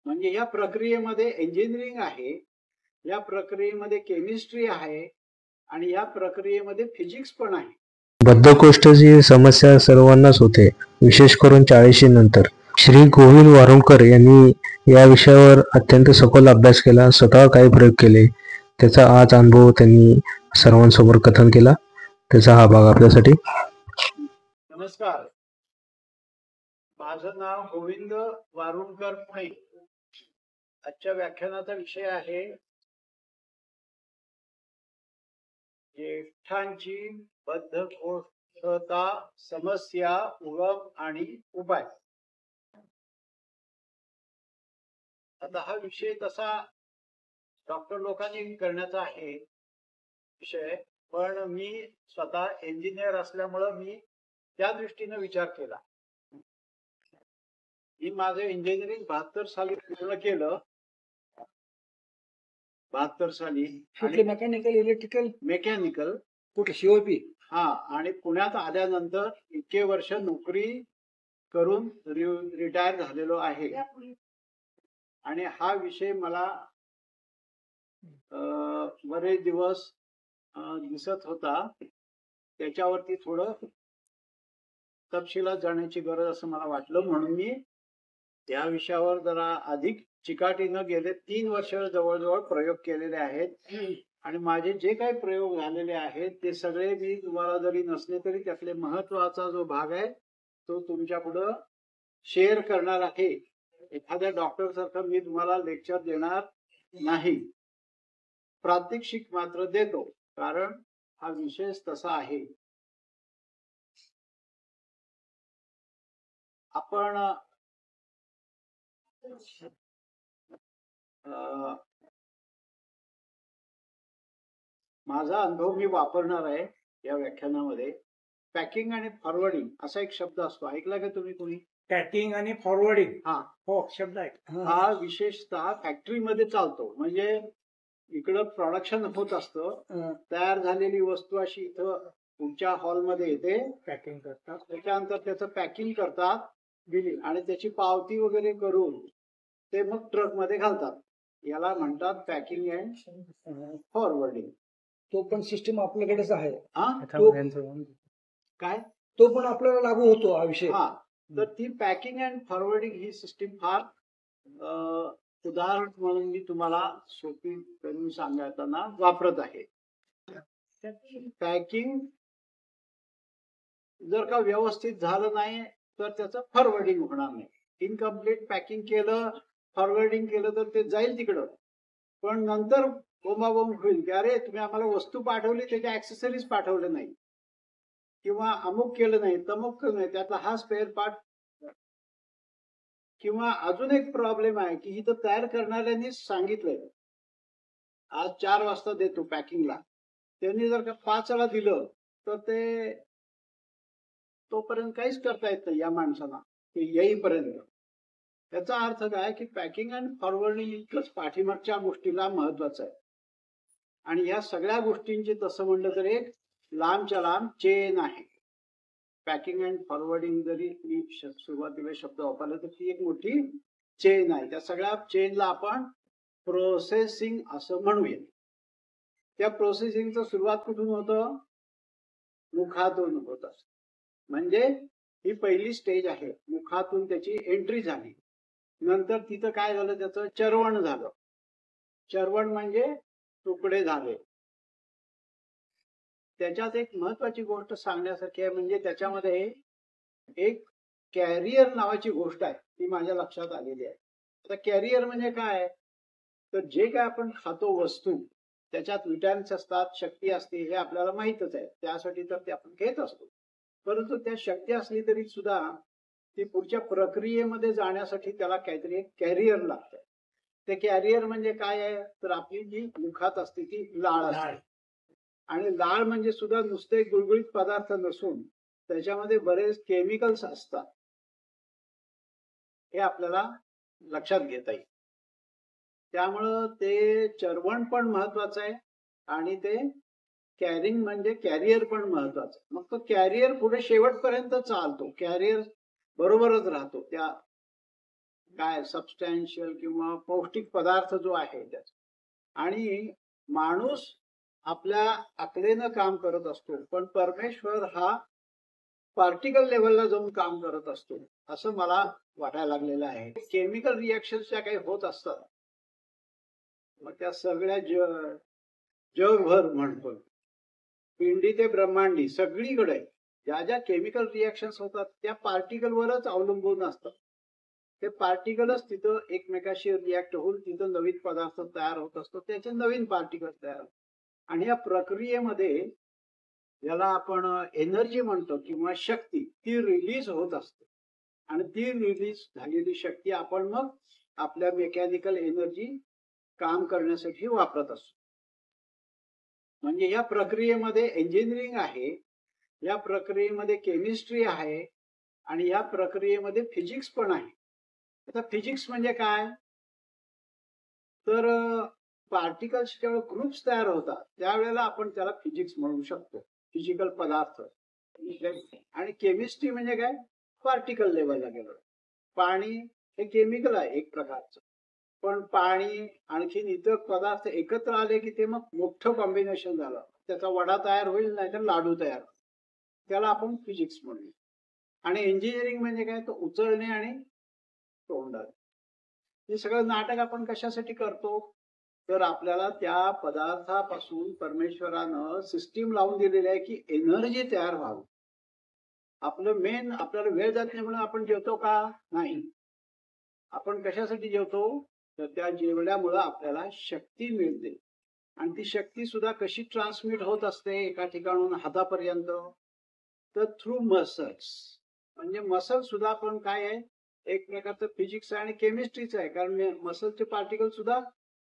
म्हणजे या प्रक्रियेमध्ये इंजिनिअरिंग आहे, या प्रक्रियेमध्ये केमिस्ट्री आहे आणि या प्रक्रियेमध्ये फिजिक्स पण आहे. बद्धकोष्ठाची समस्या सर्वांनाच होते, विशेष करून 40 नंतर. श्री गोविंद वारुणकर यांनी या विषयावर अत्यंत सखोल अभ्यास केला, स्वतः काही प्रयोग केले. त्याचा आज अनुभव त्यांनी सर्वांसमोर कथन केला. त्याचा हा भाग आपल्यासाठी. नमस्कार, माझं नाव गोविंद वारुणकर पुणे. आजच्या व्याख्यानाचा विषय आहे ज्येष्ठांची बद्धकोष्ठता समस्या, उगम आणि उपाय. आता हा विषय तसा डॉक्टर लोकांनी करण्याचा आहे विषय, पण मी स्वतः इंजिनियर असल्यामुळं मी त्या दृष्टीने विचार केला. मी माझं इंजिनिअरिंग 72 साली पूर्ण केलं. 72 साली. मेकॅनिकल, इलेक्ट्रिकल, मेकॅनिकल कुठे COP. हा, आणि पुण्यात आल्यानंतर इतके वर्ष नोकरी करून रिटायर झालेलो आहे. आणि हा विषय मला बरेच दिवस दिसत होता, त्याच्यावरती थोडं तपशिलात जाण्याची गरज असं मला वाटलं, म्हणून मी त्या विषयावर जरा अधिक चिकाटीनं गेले 3 वर्ष जवळजवळ प्रयोग केलेले आहेत. आणि माझे जे काही प्रयोग झालेले आहेत ते सगळे मी तुम्हाला जरी नसले तरी त्यातले महत्वाचा जो भाग आहे तो तुमच्या पुढं शेअर करणार आहे. एखाद्या डॉक्टर सारखं मी तुम्हाला लेक्चर देणार नाही, प्रात्यक्षिक मात्र देतो, कारण हा विषय तसा आहे. आपण माझा अनुभव मी वापरणार आहे या व्याख्यानामध्ये. पॅकिंग आणि फॉरवर्डिंग असा एक शब्द असतो, ऐकला का तुम्ही कोणी? पॅकिंग आणि फॉरवर्डिंग. हा हो, शब्द आहे. हा विशेषतः फॅक्टरीमध्ये चालतो. म्हणजे इकडं प्रोडक्शन होत असतं, तयार झालेली वस्तू अशी इथं पुढच्या हॉलमध्ये येते, पॅकिंग करतात, त्याच्यानंतर त्याचं पॅकिंग करतात आणि त्याची पावती वगैरे करून ते मग ट्रक मध्ये घालतात. याला म्हणतात पॅकिंग अँड फॉरवर्डिंग. तो पण सिस्टीम आपल्याकडेच आहे. काय तो पण आपल्याला लागू होतो हा विषय. हा, तर ती packing and forwarding he system फार उदाहरण म्हणून मी तुम्हाला सोपी करून सांगताना वापरत आहे. पॅकिंग जर का व्यवस्थित झालं नाही तर त्याचं फॉरवर्डिंग होणार नाही. इनकम्प्लीट पॅकिंग केलं, फॉरवर्डिंग केलं तर ते जाईल तिकडं, पण नंतर बोंबाबोंब होईल की अरे तुम्ही आम्हाला वस्तू पाठवली, त्याच्या ऍक्सेसरीज पाठवले नाही, किंवा अमुक केलं नाही, तमुक केलं नाही, त्यातला हा स्पेअर पार्ट. किंवा अजून एक प्रॉब्लेम आहे की इथं तयार करणाऱ्यांनी सांगितलंय आज 4 वाजता देतो पॅकिंगला, त्यांनी जर का 5 ला दिलं तर ते तोपर्यंत काहीच करता येत नाही या माणसाला ते येईपर्यंत. त्याचा अर्थ काय की पॅकिंग अँड फॉरवर्डिंग इतकंच पाठीमागच्या गोष्टीला महत्वाचं आहे. आणि या सगळ्या गोष्टींची तसं म्हणलं तर एक लांबच्या लांब चेन आहे. पॅकिंग अँड फॉरवर्डिंग जरी मी सुरुवातीला शब्द वापरला तर ती एक मोठी चेन आहे. त्या सगळ्या चेनला आपण प्रोसेसिंग असं म्हणूया. त्या प्रोसेसिंगचं सुरुवात कुठून होतं? मुखातून होत असत. म्हणजे ही पहिली स्टेज आहे, मुखातून त्याची एंट्री झाली. नंतर तिथं काय झालं, त्याचं चरवण झालं. चरवण म्हणजे तुकडे झाले. त्याच्यात एक महत्वाची गोष्ट सांगण्यासारखी आहे, म्हणजे त्याच्यामध्ये एक कॅरियर नावाची गोष्ट आहे, ती माझ्या लक्षात आलेली आहे. आता कॅरियर म्हणजे काय, तर जे काय आपण खातो वस्तू त्याच्यात विटॅमिन्स असतात, शक्ती असते, हे आपल्याला माहितच आहे. त्यासाठी तर ते आपण घेत असतो. परंतु त्या शक्ती असली तरी सुद्धा ती पुढच्या प्रक्रियेमध्ये जाण्यासाठी त्याला काहीतरी एक कॅरियर लागतं. ते कॅरियर म्हणजे काय आहे, तर आपली जी मुखात असते ती लाळ असते. आणि लाळ म्हणजे सुद्धा नुसते गुळगुळीत पदार्थ नसून त्याच्यामध्ये बरेच केमिकल्स असतात, हे आपल्याला लक्षात घेता येईल. त्यामुळं ते चरवण पण महत्वाचं आहे आणि ते कॅरिंग म्हणजे कॅरियर पण महत्वाचं. मग तो कॅरियर पुढे शेवटपर्यंत चालतो, कॅरियर बरोबरच राहतो त्या काय सबस्टॅन्शियल किंवा पौष्टिक पदार्थ जो आहे त्याचा. आणि माणूस आपल्या अकलेनं काम करत असतो, पण परमेश्वर हा पार्टिकल लेवलला जाऊन काम करत असतो असं मला वाटायला लागलेलं आहे. केमिकल रिॲक्शन्स ज्या काही होत असतात, मग त्या सगळ्या जगभर म्हणतो, पिंडी ते ब्रह्मांडी सगळीकडे ज्या ज्या केमिकल रिॲक्शन्स होतात त्या पार्टिकलवरच अवलंबून असतात. ते पार्टिकलच तिथं एकमेकाशी रिॲक्ट होऊन तिथं नवीन पदार्थ तयार होत असतो, त्याचे नवीन पार्टिकल तयार होतात. आणि या प्रक्रियेमध्ये ज्याला आपण एनर्जी म्हणतो किंवा शक्ती, ती रिलीज होत असते. आणि ती रिलीज झालेली शक्ती आपण मग आपल्या मेकॅनिकल एनर्जी काम करण्यासाठी वापरत असतो. म्हणजे या प्रक्रियेमध्ये इंजिनिअरिंग आहे, या प्रक्रियेमध्ये केमिस्ट्री आहे, आणि या प्रक्रियेमध्ये फिजिक्स पण आहे. आता फिजिक्स म्हणजे काय, तर पार्टिकल्स जेव्हा ग्रुप्स तयार होतात त्यावेळेला आपण त्याला फिजिक्स म्हणू शकतो, फिजिकल पदार्थ. आणि केमिस्ट्री म्हणजे काय, पार्टिकल लेवलला गेलो. पाणी हे केमिकल आहे एक प्रकारचं, पण पाणी आणखीन इतर पदार्थ एकत्र आले की ते मग मोठं कॉम्बिनेशन झालं, त्याचा वडा तयार होईल, नाही तर लाडू तयार होईल, त्याला आपण फिजिक्स म्हणू. आणि इंजिनिअरिंग म्हणजे काय, तो उचलणे आणि तोंडाने. हे सगळं नाटक आपण कशासाठी करतो, तर आपल्याला त्या पदार्थापासून परमेश्वरानं सिस्टीम लावून दिलेली आहे की एनर्जी तयार व्हावी. आपलं मेन, आपल्याला वेळ जात नाही म्हणून आपण जेवतो का, नाही. आपण कशासाठी जेवतो, तर त्या जेवल्यामुळं आपल्याला शक्ती मिळते. आणि ती शक्ती सुद्धा कशी ट्रान्समिट होत असते एका ठिकाणून हातापर्यंत, तर थ्रू मसल्स. म्हणजे मसल सुद्धा पण काय आहे, एक प्रकारचं फिजिक्स आणि केमिस्ट्रीच आहे. कारण मसलचे पार्टिकल सुद्धा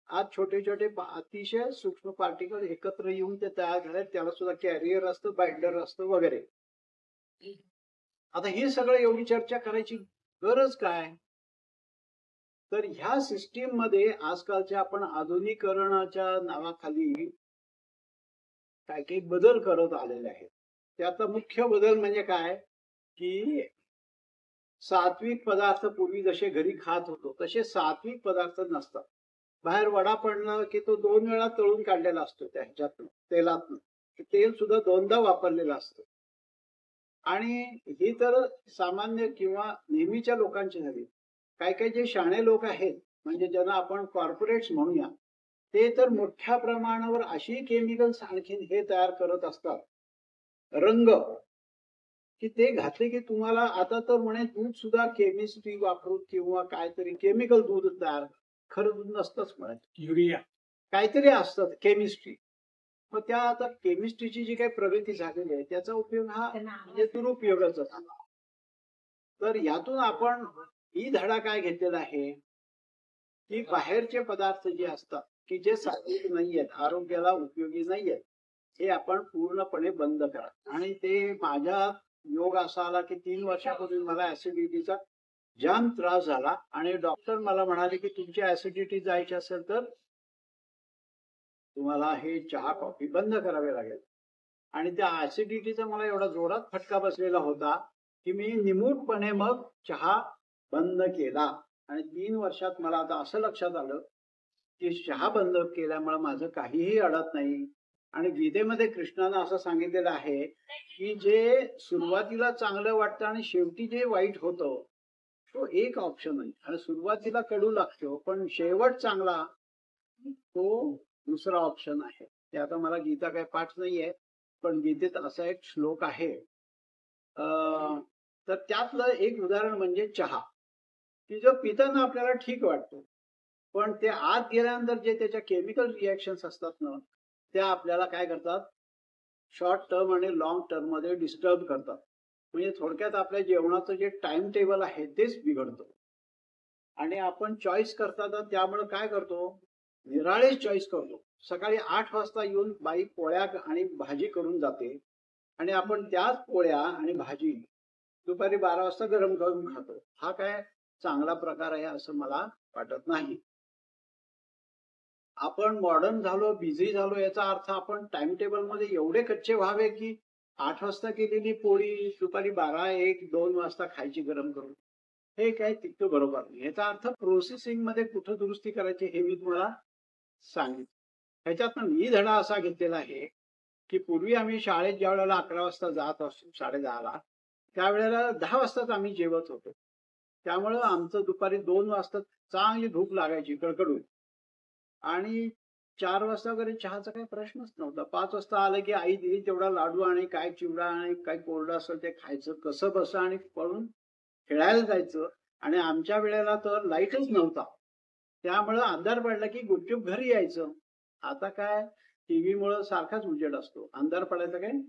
आज छोटे छोटे अतिशय सूक्ष्म पार्टिकल एकत्र येऊन ते तयार झाले, त्याला सुद्धा कॅरियर असतं, बाइंडर असतं वगैरे. आता ही सगळं एवढी चर्चा करायची गरज काय, तर ह्या सिस्टीम मध्ये आजकालच्या आपण आधुनिकीकरणाच्या नावाखाली काही काही बदल करत आलेले आहेत. त्याचा मुख्य बदल म्हणजे काय, की सात्विक पदार्थ पूर्वी जसे घरी खात होतो तसे सात्विक पदार्थ नसतात. बाहेर वडा पडला की तो 2 वेळा तळून काढलेला असतो, त्या ह्याच्यातून तेलातून, तेल सुद्धा 2दा वापरलेलं असतं. आणि ही तर सामान्य किंवा नेहमीच्या लोकांची झाली. काही काही जे शाणे लोक आहेत, म्हणजे ज्यांना आपण कॉर्पोरेट्स म्हणूया, ते तर मोठ्या प्रमाणावर अशी केमिकल्स आणखीन हे तयार करत असतात, रंग, की ते घातले की तुम्हाला आता तर म्हणे दूध सुद्धा केमिस्ट्री वापरून किंवा काहीतरी केमिकल दूध तयार, खरं दूध नसतंच म्हणत, युरिया काहीतरी असतं केमिस्ट्री. मग त्या आता केमिस्ट्रीची जी काही प्रगती झालेली आहे त्याचा उपयोग हा म्हणजे दुरुपयोगाचा झाला. तर यातून आपण ही धडा काय घेतलेला आहे, की बाहेरचे पदार्थ जे असतात की जे सात्विक नाहीयेत, आरोग्याला उपयोगी नाहीयेत, हे आपण पूर्णपणे बंद करा. आणि ते माझ्या योग असा आला की 3 वर्षापूर्वी मला ऍसिडिटीचा जाम त्रास झाला, आणि डॉक्टर मला म्हणाले की तुमची ऍसिडिटी जायची असेल तर तुम्हाला हे चहा कॉफी बंद करावे लागेल. आणि त्या ऍसिडिटीचा मला एवढा जोरात फटका बसलेला होता की मी निमूटपणे मग चहा बंद केला. आणि 3 वर्षात मला आता असं लक्षात आलं की चहा बंद केल्यामुळे माझं काहीही अडत नाही. आणि गीतेमध्ये कृष्णानं असं सांगितलेलं आहे की जे सुरुवातीला चांगलं वाटतं आणि शेवटी जे वाईट होतं तो एक ऑप्शन आहे. आणि सुरुवातीला कडू लागतो पण शेवट चांगला, तो दुसरा ऑप्शन आहे. ते आता मला गीता काही पाठ नाहीये, पण गीतेत असा एक श्लोक आहे. तर त्यातलं एक उदाहरण म्हणजे चहा, की जो पिताना आपल्याला ठीक वाटतो, पण ते आत गेल्यानंतर जे त्याच्या केमिकल रिॲक्शन्स असतात ना, त्या आपल्याला काय करतात, शॉर्ट टर्म आणि लॉंग टर्म मध्ये डिस्टर्ब करतात. म्हणजे थोडक्यात आपल्या जेवणाचं जे टाइम टेबल आहे तेच बिघडतं. आणि आपण चॉईस करतात, त्यामुळे काय करतो, निराळेच चॉईस करतो. सकाळी 8 वाजता येऊन बाई पोळ्या आणि भाजी करून जाते, आणि आपण त्याच पोळ्या आणि भाजी दुपारी 12 वाजता गरम करून खातो. हा काय चांगला प्रकार आहे असं मला वाटत नाही. आपण मॉडर्न झालो, बिझी झालो, याचा अर्थ आपण टाइम टेबल मध्ये एवढे कच्चे व्हावे की 8 वाजता केलेली पोळी दुपारी 12, 1, 2 वाजता खायची गरम करून. हे काय तितकं बरोबर नाही. ह्याचा अर्थ प्रोसेसिंग मध्ये कुठं दुरुस्ती करायची हे मी तुम्हाला सांगितलं. ह्याच्यात मी धडा असा घेतलेला आहे की पूर्वी आम्ही शाळेत ज्या वेळेला 11 वाजता जात असतो 10:30ला, त्यावेळेला 10 वाजताच आम्ही जेवत होतो. त्यामुळं आमचं दुपारी 2 वाजता चांगली भूक लागायची कडकडून, आणि 4 वाजता वगैरे चहाचा काही प्रश्नच नव्हता. 5 वाजता आलं की आई दिली तेवढा लाडू आणि काय चिवडा आणि काय कोरडं असेल ते खायचं, कसं बसं, आणि पळून खेळायला जायचं. आणि आमच्या वेळेला तर लाईटच नव्हता, त्यामुळं अंधार पडला की गुपचूप घरी यायचं. आता काय टीव्ही मुळे सारखाच उजेड असतो, अंधार पडायचा काही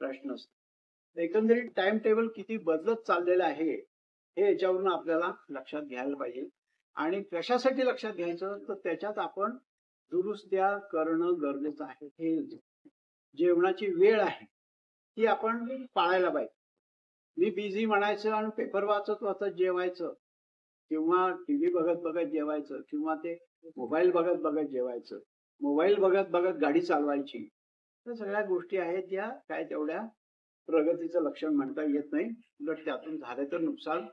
प्रश्न असतो. एकंदरीत टाइम टेबल किती बदलत चाललेलं आहे हे याच्यावरून आपल्याला लक्षात घ्यायला पाहिजे. आणि कशासाठी लक्षात घ्यायचं तर त्याच्यात आपण दुरुस्त्या करणं गरजेचं आहे. हे जेवणाची वेळ आहे ती आपण पाळायला पाहिजे. मी बिझी म्हणायचं आणि पेपर वाचत वाचत जेवायचं, किंवा टीव्ही बघत बघत जेवायचं, किंवा ते मोबाईल बघत बघत जेवायचं, मोबाईल बघत बघत गाडी चालवायची, तर सगळ्या गोष्टी आहेत या काय तेवढ्या प्रगतीचं लक्षण म्हणता येत नाही. उलट त्यातून झालं तर नुकसान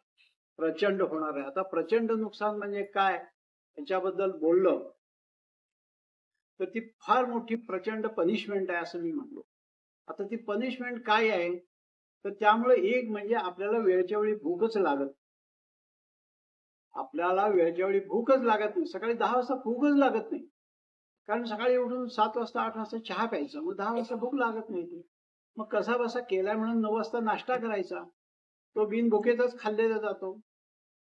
प्रचंड होणार आहे. आता प्रचंड नुकसान म्हणजे काय याच्याबद्दल बोललं तर ती फार मोठी प्रचंड पनिशमेंट आहे असं मी म्हणलो. आता ती पनिशमेंट काय आहे तर त्यामुळे एक म्हणजे आपल्याला वेळच्या वेळी भूकच लागत. आपल्याला वेळच्या वेळी भूकच लागत नाही. सकाळी 10 वाजता भूकच लागत नाही, कारण सकाळी उठून 7 वाजता 8 वाजता चहा प्यायचा, मग 10 वाजता भूक लागत नाही. मग कसा बसा केलाय म्हणून 9 वाजता नाश्ता करायचा, तो बिन भुकेतच खाल्लेला जातो.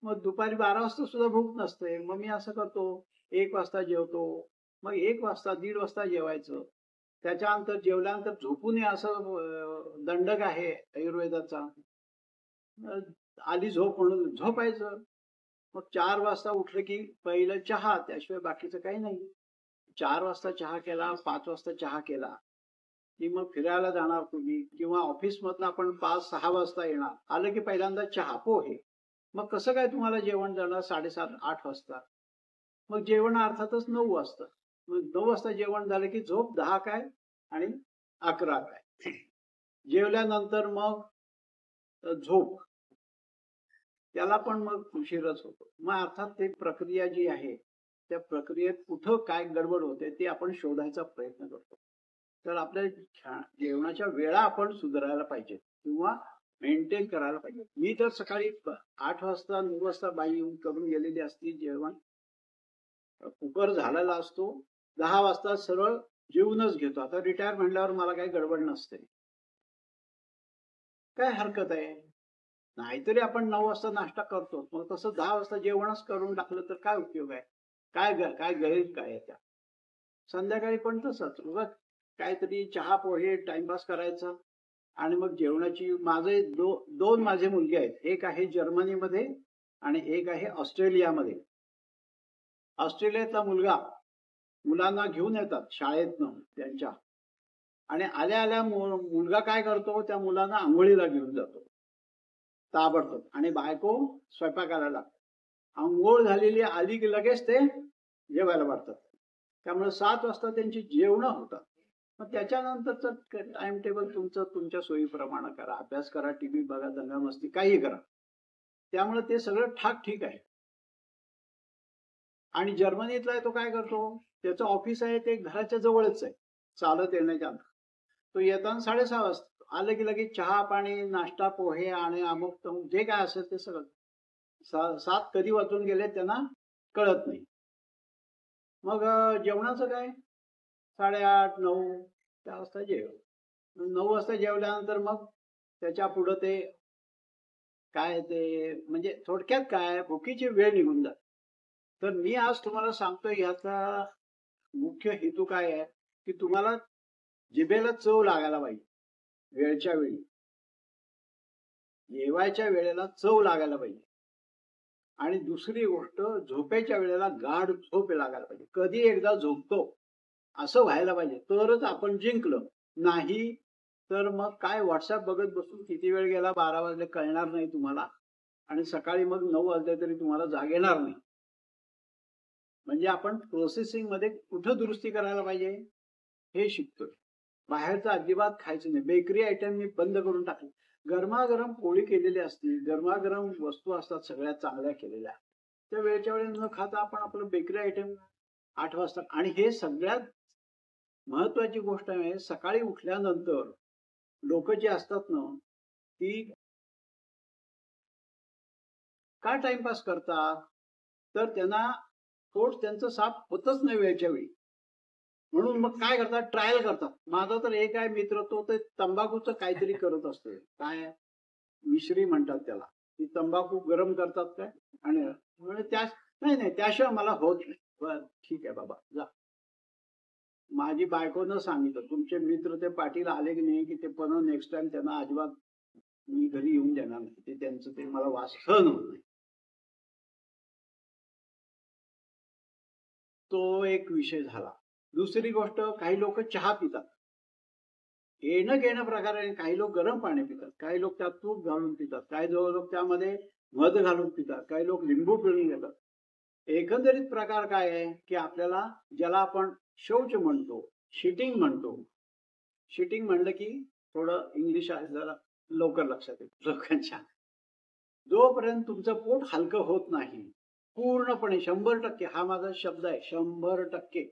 मग दुपारी 12 वाजता सुद्धा भूक नसते. मग मी असं करतो 1 वाजता जेवतो, मग 1 वाजता 1:30 वाजता जेवायचं. त्याच्यानंतर जेवल्यानंतर झोपू नये असं दंडक आहे आयुर्वेदाचा. आली झोप म्हणून झोपायचं. मग 4 वाजता उठलं की पहिलं चहा, त्याशिवाय बाकीचं काही नाही. 4 वाजता चहा केला, 5 वाजता चहा केला की मग फिरायला जाणार तुम्ही, किंवा ऑफिसमधनं आपण 5-6 वाजता येणार. आलं की पहिल्यांदा चहा पोहे. मग कसं काय तुम्हाला जेवण जाणार 7:30-8 वाजता. मग जेवण अर्थातच 9 वाजता. मग 9 वाजता जेवण झालं की झोप 10 काय आणि 11 काय. जेवल्यानंतर मग झोप, त्याला पण मग उशीरच होतो. मग अर्थात ते प्रक्रिया जी आहे त्या प्रक्रियेत कुठं काय गडबड होते ते आपण शोधायचा प्रयत्न करतो. तर आपल्या जेवणाच्या वेळा आपण सुधारायला पाहिजे किंवा मेंटेन करायला पाहिजे. मी तर सकाळी 8 वाजता 9 वाजता बाई येऊन करून गेलेली असती जेवण, कुकर झालेला असतो. 10 वाजता सरळ जेवूनच घेतो. आता रिटायर म्हणल्यावर मला काही गडबड नसते, काय हरकत आहे. नाहीतरी आपण 9 वाजता नाश्ता करतो, मग तसं 10 वाजता जेवणच करून टाकलं तर काय उपयोग आहे. काय गैर काय आहे त्या. संध्याकाळी पण तसंच उगाच काहीतरी चहा पोहे टाइमपास करायचा. आणि मग जेवणाची माझे दोन माझे मुलगे आहेत. एक आहे जर्मनीमध्ये आणि एक आहे ऑस्ट्रेलियामध्ये. ऑस्ट्रेलियातला मुलांना घेऊन येतात शाळेतनं त्यांच्या, आणि आल्या आल्या मुलगा काय करतो त्या मुलांना आंघोळीला घेऊन जातो ताबडतोब, आणि बायको स्वयंपाकाला लागते. आंघोळ झालेली आली की लगेच ते जेवायला वाटतात. त्यामुळे 7 वाजता त्यांची जेवणं होतात. मग त्याच्यानंतरचं टाइम टेबल तुमचं तुमच्या सोयीप्रमाणे करा. अभ्यास करा, टीव्ही बघा, दंगामस्ती काही करा. त्यामुळे ते सगळं ठाक ठीक आहे. आणि जर्मनीतला तो काय करतो, त्याचं ऑफिस आहे ते घराच्या जवळच आहे, चालत येण्याच्या अंतर. तो येताना 6:30 वाजता आलं की लगेच चहा पाणी नाश्ता पोहे आणि अमुक तमुक जे काय असेल ते सगळं 7 कधी वाजून गेले त्यांना कळत नाही. मग जेवणाचं काय 8:30-9 त्या वाजता जेव. 9 वाजता जेवल्यानंतर मग त्याच्या पुढं ते काय ते म्हणजे थोडक्यात काय भुकीची वेळ निघून जाते. तर मी आज तुम्हाला सांगतोय याचा मुख्य हेतू काय आहे की तुम्हाला जिभेला चव लागायला पाहिजे. वेळच्या वेळी जेवायच्या वेळेला चव लागायला पाहिजे. आणि दुसरी गोष्ट झोपेच्या वेळेला गाढ झोप लागायला पाहिजे. कधी एकदा झोपतो असं व्हायला पाहिजे, तरच आपण जिंकलं. नाही तर मग काय व्हॉट्सअप बघत बसून किती वेळ गेला 12 वाजले कळणार नाही तुम्हाला, आणि सकाळी मग 9 वाजले तरी तुम्हाला जाग येणार नाही. म्हणजे आपण प्रोसेसिंग मध्ये कुठं दुरुस्ती करायला पाहिजे हे शिकतोय. बाहेरचं अजिबात खायचं नाही. बेकरी आयटम मी बंद करून टाकले. गरमागरम पोळी केलेली असते, गरमागरम वस्तू असतात सगळ्या चांगल्या केलेल्या, त्या वेळच्या वेळी न खाता आपण आपलं बेकरी आयटम 8 वाजता. आणि हे सगळ्यात महत्वाची गोष्ट आहे, सकाळी उठल्यानंतर लोक जी असतात ना ती का टाइमपास करतात, तर त्यांना पोट त्यांचं साफ होतच नाही वेळच्या वेळी, म्हणून मग काय करतात, ट्रायल करतात. माझा तर एक आहे मित्र, तो ते तंबाखूचं काहीतरी करत असतो, काय मिश्री म्हणतात त्याला, ती तंबाखू गरम करतात काय, आणि म्हणजे त्या नाही त्याशिवाय मला होत नाही. बरं ठीक आहे बाबा जा. माझी बायकोनं सांगितलं, तुमचे मित्र ते पाटील आले की नाही की ते पण नेक्स्ट टाइम त्यांना अजिबात मी घरी येऊन देणार नाही, ते त्यांचं ते मला वास सहन होत नाही. तो एक विषय झाला. दुसरी गोष्ट, काही लोक चहा पितात, येणं घेणं प्रकारे. काही लोक गरम पाणी पितात, काही लोक त्यात तूप घालून पितात, काही लोक त्यामध्ये मध घालून पितात, काही लोक लिंबू पिळून घेतात. एकंदरीत प्रकार काय आहे की आपल्याला, ज्याला आपण शौच म्हणतो, शिटिंग म्हणतो, शिटिंग म्हणलं की थोडं इंग्लिश आहे जरा लवकर लक्षात येतं लोकांच्या, जोपर्यंत तुमचं पोट हलकं होत नाही पूर्णपणे 100%, हा माझा शब्द आहे 100%,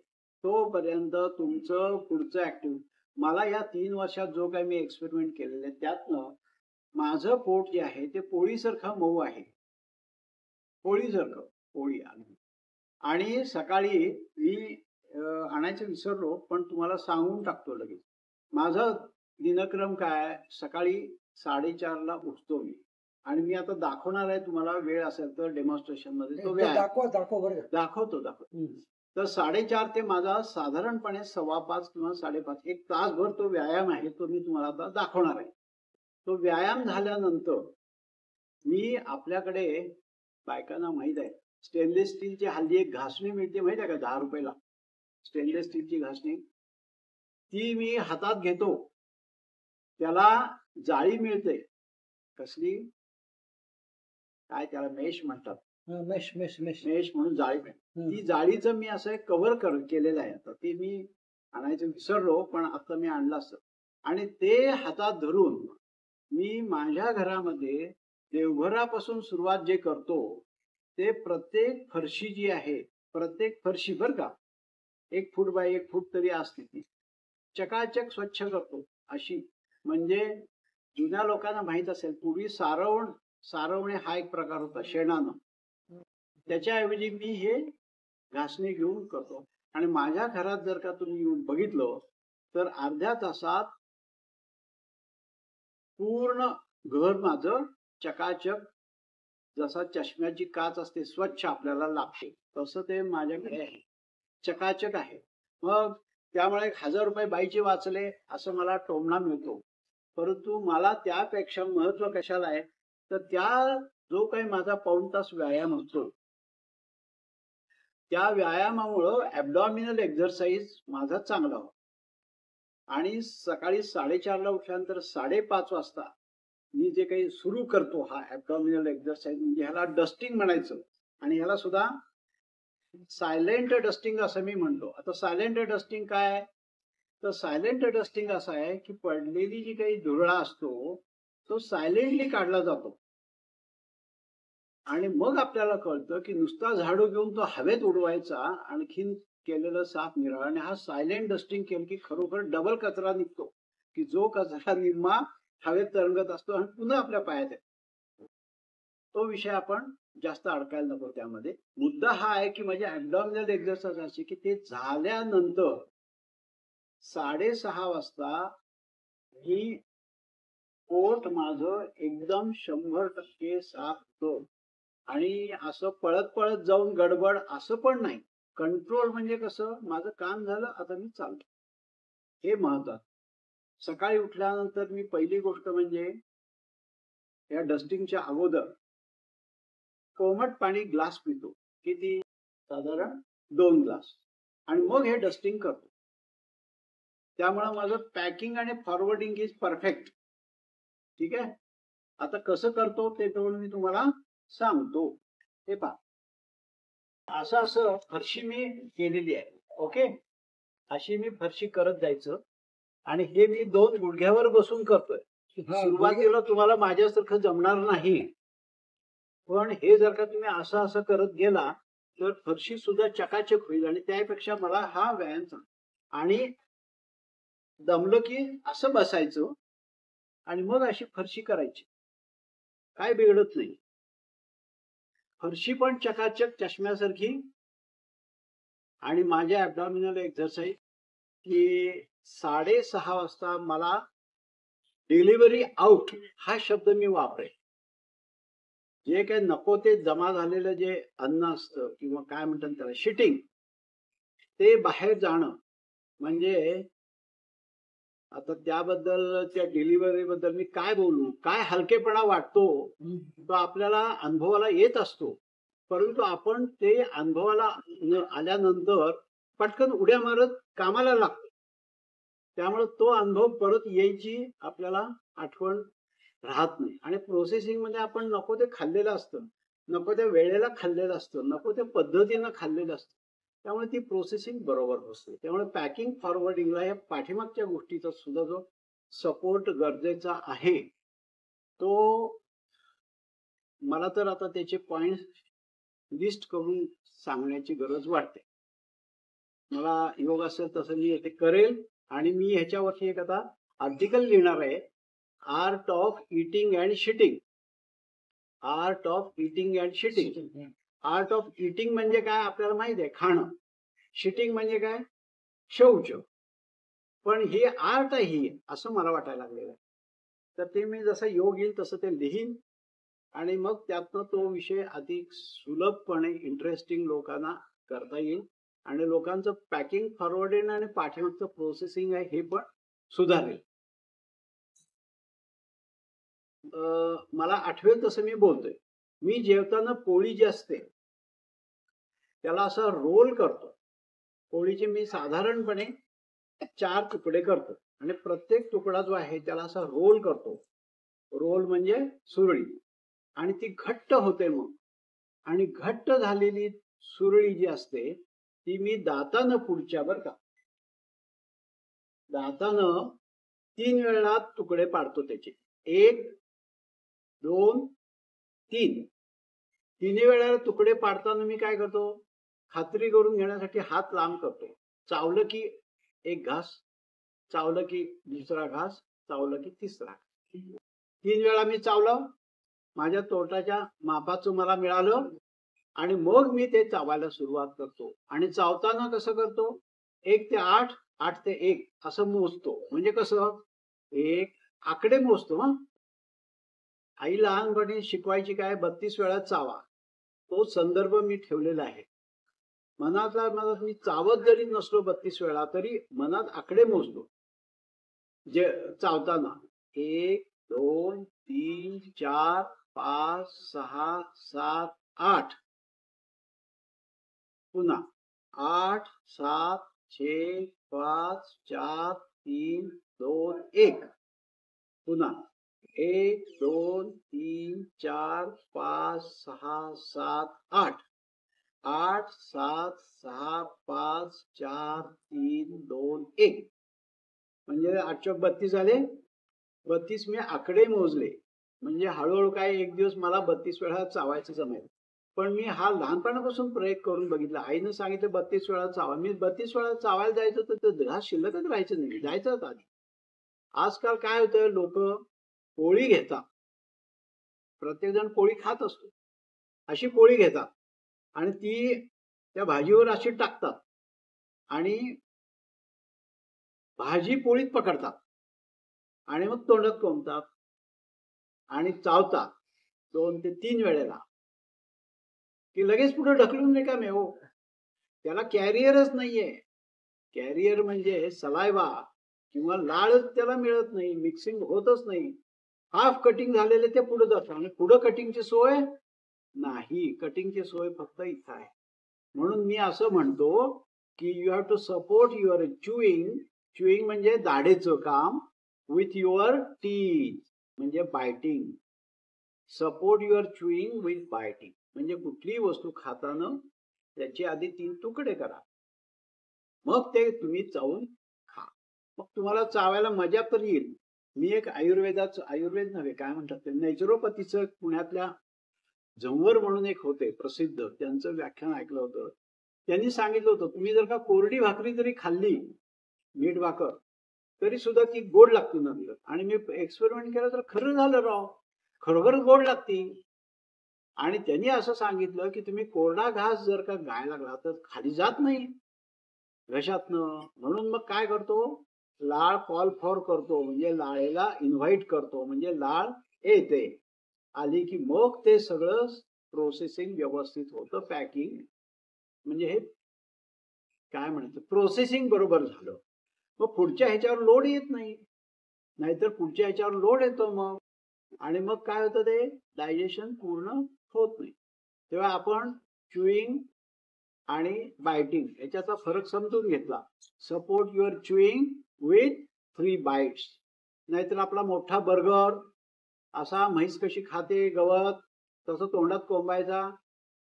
तोपर्यंत तुमचं पुढचं ऍक्टिव्हिटी. मला या 3 वर्षात जो काही मी एक्सपेरिमेंट केलेले त्यातनं माझं पोट जे आहे ते पोळीसारखं मऊ आहे, पोळीसारखं, पोळी. आणि सकाळी मी आणायचं विसरलो, पण तुम्हाला सांगून टाकतो लगेच. माझा दिनक्रम काय, सकाळी 4:30ला उठतो मी, आणि मी आता दाखवणार आहे तुम्हाला, वेळ असेल तर डेमॉन्स्ट्रेशन मध्ये तो दाखवा बरं. दाखवतो. तर 4:30 ते माझा साधारणपणे 5:15 किंवा 5:30, 1 तासभर तो व्यायाम आहे, तो मी तुम्हाला आता दाखवणार आहे. तो व्यायाम झाल्यानंतर मी, आपल्याकडे बायकांना माहित आहे, स्टेनलेस स्टीलची हल्ली एक घासणी मिळते, माहित आहे का, 10 रुपयाला स्टेनलेस स्टीलची घासणी, ती मी हातात घेतो. त्याला जाळी मिळते, कसली, काय त्याला मेश म्हणतात, मेश म्हणून जाळी मिळते. ती जाळीचं मी असं कव्हर केलेलं आहे. आता ते मी आणायचं विसरलो, पण आता मी आणलं असतं. आणि ते हातात धरून मी माझ्या घरामध्ये देवघरापासून सुरुवात जे करतो, ते प्रत्येक फरशी जी आहे, प्रत्येक फरशी बरं का, 1 फूट बाय 1 फूट तरी असते, ती चकाचक स्वच्छ करतो. अशी म्हणजे जुन्या लोकांना माहित असेल, पूर्वी सारवणे हा एक प्रकार होता शेणानं, त्याच्याऐवजी मी हे घासणी घेऊन करतो. आणि माझ्या घरात जर का तुम्ही येऊन बघितलं तर अर्ध्या तासात पूर्ण घर माझं चकाचक, जसा चष्म्याची काच असते स्वच्छ आपल्याला लागते, तसं ते माझ्याकडे आहे, चकाचक आहे. मग त्यामुळे 1000 रुपये बाईचे वाचले असं मला टोमणा मिळतो, परंतु मला त्यापेक्षा महत्व कशाला आहे, तर त्या जो काही माझा 1 तास व्यायाम असतो, त्या व्यायामामुळं ऍब्डॉमिनल एक्झरसाइज माझा चांगला होतो. आणि सकाळी 4:30ला उठल्यानंतर 5:30 वाजता मी जे काही सुरू करतो हा ऍब्डॉमिनल एक्झरसाइज, म्हणजे ह्याला डस्टिंग म्हणायचं, आणि ह्याला सुद्धा सायलेंट डस्टिंग असं मी म्हणतो. आता सायलेंट डस्टिंग काय, तर सायलेंट डस्टिंग असं आहे की पडलेली जी काही धुरळा असतो तो सायलेंटली काढला जातो, आणि मग आपल्याला कळतं की नुसता झाडू घेऊन तो हवेत उडवायचा, आणखीन केलेलं साफ निराळ. आणि हा सायलेंट डस्टिंग केलं की खरोखर डबल कचरा निघतो, की जो कचरा निम्मा हवेत तरंगत असतो आणि पुन्हा आपल्या पायात येतो. तो विषय आपण जास्त अडकायला नको त्यामध्ये. मुद्दा हा आहे की माझे ऍब्डॉमिनल एक्झरसाइज असे की ते झाल्यानंतर 6:30 वाजता मी पोट माझं एकदम 100% साफ होतं. आणि असं पळत पळत जाऊन गडबड असं पण नाही, कंट्रोल. म्हणजे कसं, माझं काम झालं, आता मी चालतो, हे महत्वाचं. सकाळी उठल्यानंतर मी पहिली गोष्ट म्हणजे या डस्टिंगच्या अगोदर कोमट पाणी ग्लास पितो, किती, साधारण 2 ग्लास, आणि मग हे डस्टिंग करतो. त्यामुळे माझं पॅकिंग आणि फॉरवर्डिंग इज परफेक्ट. ठीक आहे. आता कसं करतो ते दोन मी तुम्हाला सांगतो. हे पहा, असं फरशी मी केलेली आहे. ओके, अशी मी फरशी करत जायचं, आणि हे मी 2 गुडघ्यावर बसून करतोय. सुरुवातीला तुम्हाला माझ्यासारखं जमणार नाही, पण हे जर का तुम्ही असं असं करत गेला तर फरशी सुद्धा चकाचक होईल. आणि त्यापेक्षा मला हा व्यायाम सांग. आणि दमलं की असं बसायचं आणि मग अशी फरशी करायची, काय बिघडत नाही. फरशी पण चकाचक चष्म्यासारखी. आणि माझ्या ऍबडॉमिनल एक्झरसाइज की 6:30 वाजता मला डिलिव्हरी आउट हा शब्द मी वापरेन. जे काही नको ते जमा झालेलं जे अन्न असतं किंवा काय म्हणतात त्याला शिटिंग, ते बाहेर जाणं. म्हणजे आता त्याबद्दल, त्या डिलिव्हरी बद्दल मी काय बोलू, काय हलकेपणा वाटतो तो आपल्याला अनुभवाला येत असतो. परंतु आपण ते अनुभवाला आल्यानंतर पटकन उड्या मारत कामाला लागतो. त्यामुळे तो अनुभव परत यायची आपल्याला आठवण राहत नाही. आणि प्रोसेसिंग मध्ये आपण नको ते खाल्लेलं असतं, नको त्या वेळेला खाल्लेलं असतं, नको त्या पद्धतीनं खाल्लेलं असतं. त्यामुळे ती प्रोसेसिंग बरोबर असते. त्यामुळे पॅकिंग फॉरवर्डिंगला या पाठीमागच्या गोष्टीचा सुद्धा जो सपोर्ट गरजेचा आहे, तो मला तर आता त्याचे पॉइंट लिस्ट करून सांगण्याची गरज वाटते. मला योग असेल तसं मी ते करेल. आणि मी ह्याच्यावरती एक आता आर्टिकल लिहिणार आहे, art of eating and shitting. Art of eating and shitting. Art of eating म्हणजे काय आपल्याला माहिती आहे, खाणं. शिटिंग म्हणजे काय, शौच. पण ही आर्ट आहे ही, असं मला वाटायला लागलेलं आहे. तर ते मी जसं योग येईल तसं ते लिहीन आणि मग त्यातनं तो विषय अधिक सुलभपणे इंटरेस्टिंग लोकांना करता येईल. आणि लोकांचं पॅकिंग फॉरवर्डिंग आणि पाठीमागचं प्रोसेसिंग आहे हे पण सुधारेल. मला आठवेल तसं मी बोलतोय. मी जेवताना पोळी जी असते त्याला असा रोल करतो. पोळीचे मी साधारणपणे 4 तुकडे करतो आणि प्रत्येक तुकडा जो आहे त्याला असा रोल करतो. रोल म्हणजे सुरळी. आणि ती घट्ट होते मग. आणि घट्ट झालेली सुरळी जी असते ती मी दातानं पुढच्या बरं का, दातानं 3 वेळा तुकडे पाडतो त्याचे. 1 2 3. 3 वेळा तुकडे पाडताना मी काय करतो, खात्री करून घेण्यासाठी हात लांब करतो. चावलं की एक घास, चावलं की दुसरा घास, चावलं की तिसरा. 3 वेळा मी चावलं, माझ्या तोटाच्या मापाचं मला मिळालं आणि मग मी ते चावायला सुरुवात करतो. आणि चावताना कसं करतो, 1 ते 8, 8 ते 1 असं मोजतो. म्हणजे कसं, एक आकडे मोजतो. आई लहानपणी शिकवायची काय, 32 वेळा चावा. तो संदर्भ मी ठेवलेला आहे. मनातला मनात मी चावत जरी नसलो 32 वेळा तरी मनात आकडे मोजतो जे चावताना. 1 2 3 4 5 6 7 8. पुन्हा 8 7 6 5 4 3 2 1. पुन्हा 1 2 3 4 5 6 7 8. 8 7 6 5 4 3 2 1. म्हणजे 8 32 झाले. 32 मी आकडे मोजले. म्हणजे हळूहळू काय एक दिवस मला 32 वेळा चावायचं जमेल. पण मी हा लहानपणापासून प्रयोग करून बघितला. आईनं सांगितलं 32 वेळा चावा. मी 32 वेळा चावायला जायचं तर ते घास शिल्लकच राहायचं नाही, जायचं आधी. आजकाल काय होतं, लोक पोळी घेतात, प्रत्येक जण पोळी खात असतो, अशी पोळी घेतात आणि ती त्या भाजीवर अशी टाकतात आणि भाजी पोळीत पकडतात आणि मग तोंडात कोंबतात आणि चावतात 2 ते 3 वेळेला की लगेच पुढे ढकलून रिकामे हो. त्याला कॅरियरच नाहीये. कॅरियर म्हणजे सलायवा किंवा लाळच त्याला मिळत नाही, मिक्सिंग होतच नाही. हाफ कटिंग झालेले ते पुढे जातात आणि पुढे कटिंगची सोय नाही. कटिंगची सोय फक्त इथं आहे. म्हणून मी असं म्हणतो की you have to support your chewing. Chewing म्हणजे दाढेचं काम, विथ युअर टीथ म्हणजे biting. Support your chewing with biting म्हणजे कुठलीही वस्तू खाताना त्याचे आधी 3 तुकडे करा, मग ते तुम्ही चावून खा. मग तुम्हाला चावायला मजा तर येईल. मी एक आयुर्वेद नव्हे काय म्हणतात ते नॅचरोपॅथीचं पुण्यातल्या झंवर म्हणून एक होते प्रसिद्ध, त्यांचं व्याख्यान ऐकलं होतं. त्यांनी सांगितलं होतं तुम्ही जर का कोरडी भाकरी जरी खाल्ली मीठ भाकर तरी सुद्धा ती गोड लागते नंतर. आणि मी एक्सपेरिमेंट केलं तर खरं झालं राव, खरोखरच गोड लागती. आणि त्यांनी असं सांगितलं की तुम्ही कोरडा घास जर का गाय लागला तर खाली जात नाही घशातनं, म्हणून मग काय करतो, लाळ कॉल फॉर करतो, म्हणजे लाळेला इन्व्हाइट करतो, म्हणजे लाळ येते, आली की मग ते सगळं प्रोसेसिंग व्यवस्थित होतं, पॅकिंग म्हणजे हे काय म्हणतं प्रोसेसिंग बरोबर झालं, मग पुढच्या ह्याच्यावर लोड येत नाही. नाहीतर पुढच्या ह्याच्यावर लोड येतो मग, आणि मग काय होतं ते डायजेशन पूर्ण होत नाही. तेव्हा आपण च्युईंग आणि बायटिंग याच्याचा फरक समजून घेतला. Support your chewing with 3 bites. नाहीतर आपला मोठा बर्गर असा म्हैस कशी खाते गवत तसं तोंडात कोंबायचा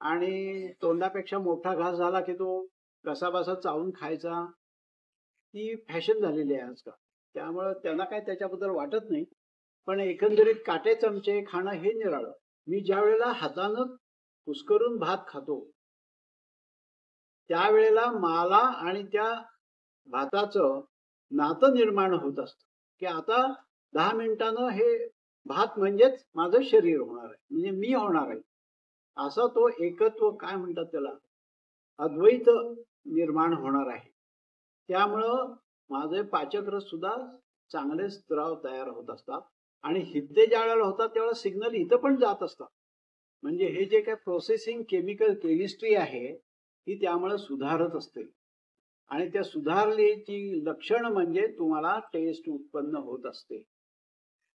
आणि तोंडापेक्षा मोठा घास झाला की तो कसाबसा चावून खायचा. ती फॅशन झालेली आहे आजकाल, त्यामुळं त्यांना काय त्याच्याबद्दल वाटत नाही. पण एकंदरीत काटे चमचे खाणं हे निराळं. मी ज्या वेळेला हातानं कुस्करून भात खातो त्यावेळेला मला आणि त्या भाताचं नातं निर्माण होत असतं की आता 10 मिनिटानं हे भात म्हणजेच माझं शरीर होणार आहे, म्हणजे मी होणार आहे. असा तो एकत्व काय म्हणतात त्याला अद्वैत निर्माण होणार आहे. त्यामुळं माझे पाचकरस सुद्धा चांगले स्त्राव तयार होत असतात. आणि हिद्दे ज्या वेळेला होतात त्यावेळेला सिग्नल इथं पण जात असतात. म्हणजे हे जे काय प्रोसेसिंग केमिकल केमिस्ट्री आहे ही त्यामुळे सुधारत असते. आणि त्या सुधारलेची लक्षण म्हणजे तुम्हाला टेस्ट उत्पन्न होत असते.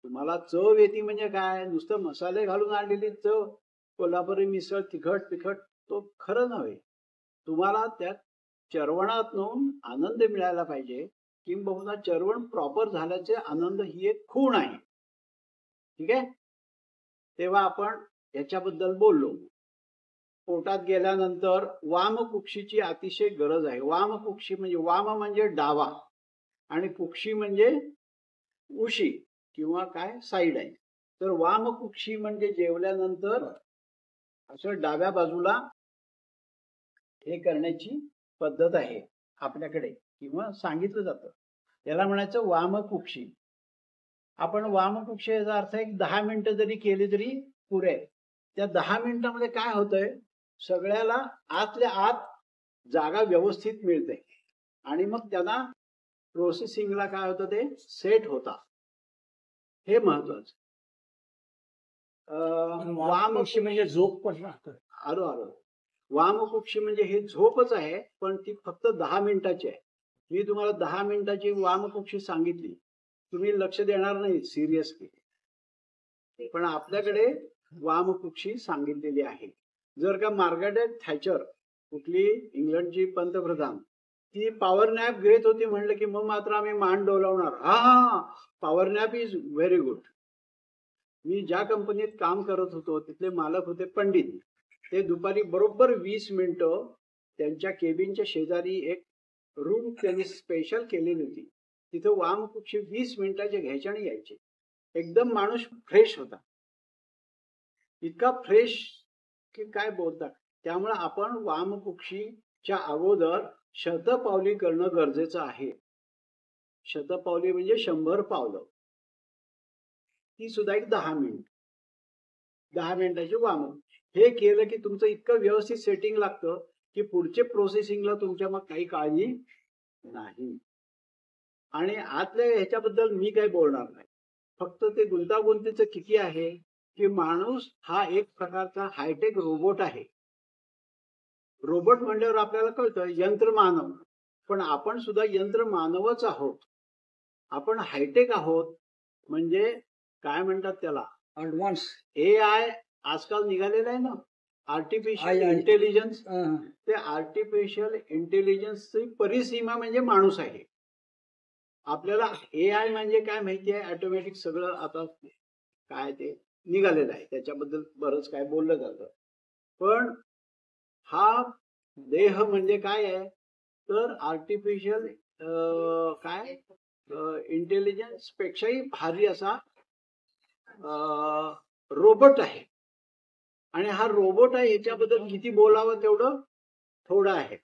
तुम्हाला चव येते म्हणजे काय, नुसतं मसाले घालून आणलेली चव, कोल्हापुरी मिसळ तिखट तिखट तो खरं नव्हे. तुम्हाला त्या चरवणातून आनंद मिळायला पाहिजे, किंबहुना चरवण प्रॉपर झाल्याचे आनंद ही एक खूण आहे. ठीक आहे. तेव्हा आपण याच्याबद्दल बोललो. पोटात गेल्यानंतर वामकुक्षीची अतिशय गरज आहे. वामकुक्षी म्हणजे वाम म्हणजे डावा आणि कुक्षी म्हणजे उशी किंवा काय साईड आहे. तर वामकुक्षी म्हणजे जेवल्यानंतर असं डाव्या बाजूला हे करण्याची पद्धत आहे आपल्याकडे किंवा सांगितलं जातं, याला म्हणायचं वामकुक्षी. आपण वामकुक्षी याचा अर्थ एक 10 मिनिटं जरी केली तरी पुरे. त्या 10 मिनिटांमध्ये काय होतंय, सगळ्याला आतल्या आत जागा व्यवस्थित मिळते आणि मग त्यांना प्रोसेसिंगला काय होतं ते सेट होता. हे महत्वाचं. वामकुक्षी म्हणजे झोप पण राहतं. आलो वामकुक्षी म्हणजे हे झोपच आहे, पण ती फक्त 10 मिनिटाची आहे. मी तुम्हाला 10 मिनिटाची वामकुक्षी सांगितली, तुम्ही लक्ष देणार नाही सिरियसली, पण आपल्याकडे वामकुक्षी सांगितलेली आहे. जर का मार्गारेट थॅचर कुठली इंग्लंडची पंतप्रधान ती पॉवर नॅप घेत होती म्हणलं की मग मात्र आम्ही मान डोलावणार. हा power nap is very good. मी ज्या कंपनीत काम करत होतो तिथले मालक होते पंडित. ते दुपारी बरोबर 20 मिनिटं त्यांच्या केबिनच्या शेजारी एक रूम त्यांनी स्पेशल केलेली होती. तिथं वामकुक्षी 20 मिनिटाचे घ्यायचे आणि यायचे. एकदम माणूस फ्रेश होता, इतका फ्रेश की काय बोलतात. त्यामुळे आपण वामकुक्षीच्या अगोदर शतपावली करणं गरजेचं आहे. शतपावली म्हणजे 100 पावलं, ती सुद्धा एक 10 मिनिट. 10 मिनिटाची वामकुक्षी हे केलं की तुमचं इतकं व्यवस्थित सेटिंग लागतं की पुढचे प्रोसेसिंगला तुमच्या मग काही काळजी नाही. आणि आतल्या ह्याच्याबद्दल मी काही बोलणार नाही. फक्त ते गुंतागुंतीचं किती आहे की माणूस हा एक प्रकारचा हायटेक रोबोट आहे. रोबोट म्हणल्यावर आपल्याला कळतं यंत्रमानव, पण आपण सुद्धा यंत्रमानवच आहोत. आपण हायटेक आहोत. म्हणजे काय म्हणतात त्याला ऍडव्हान्स AI आजकाल निघालेलं आहे ना, आर्टिफिशियल इंटेलिजन्स. ते आर्टिफिशियल इंटेलिजन्सची परिसीमा म्हणजे माणूस आहे. आपल्याला AI म्हणजे काय माहिती आहे, ऑटोमॅटिक सगळं आता काय ते निघालेलं आहे, त्याच्याबद्दल बरंच काय बोललं जातं. पण हा देह म्हणजे काय आहे तर आर्टिफिशियल काय इंटेलिजन्स पेक्षाही भारी असा रोबोट आहे. आणि हा रोबोट आहे याच्याबद्दल किती बोलावं तेवढं थोडं आहे.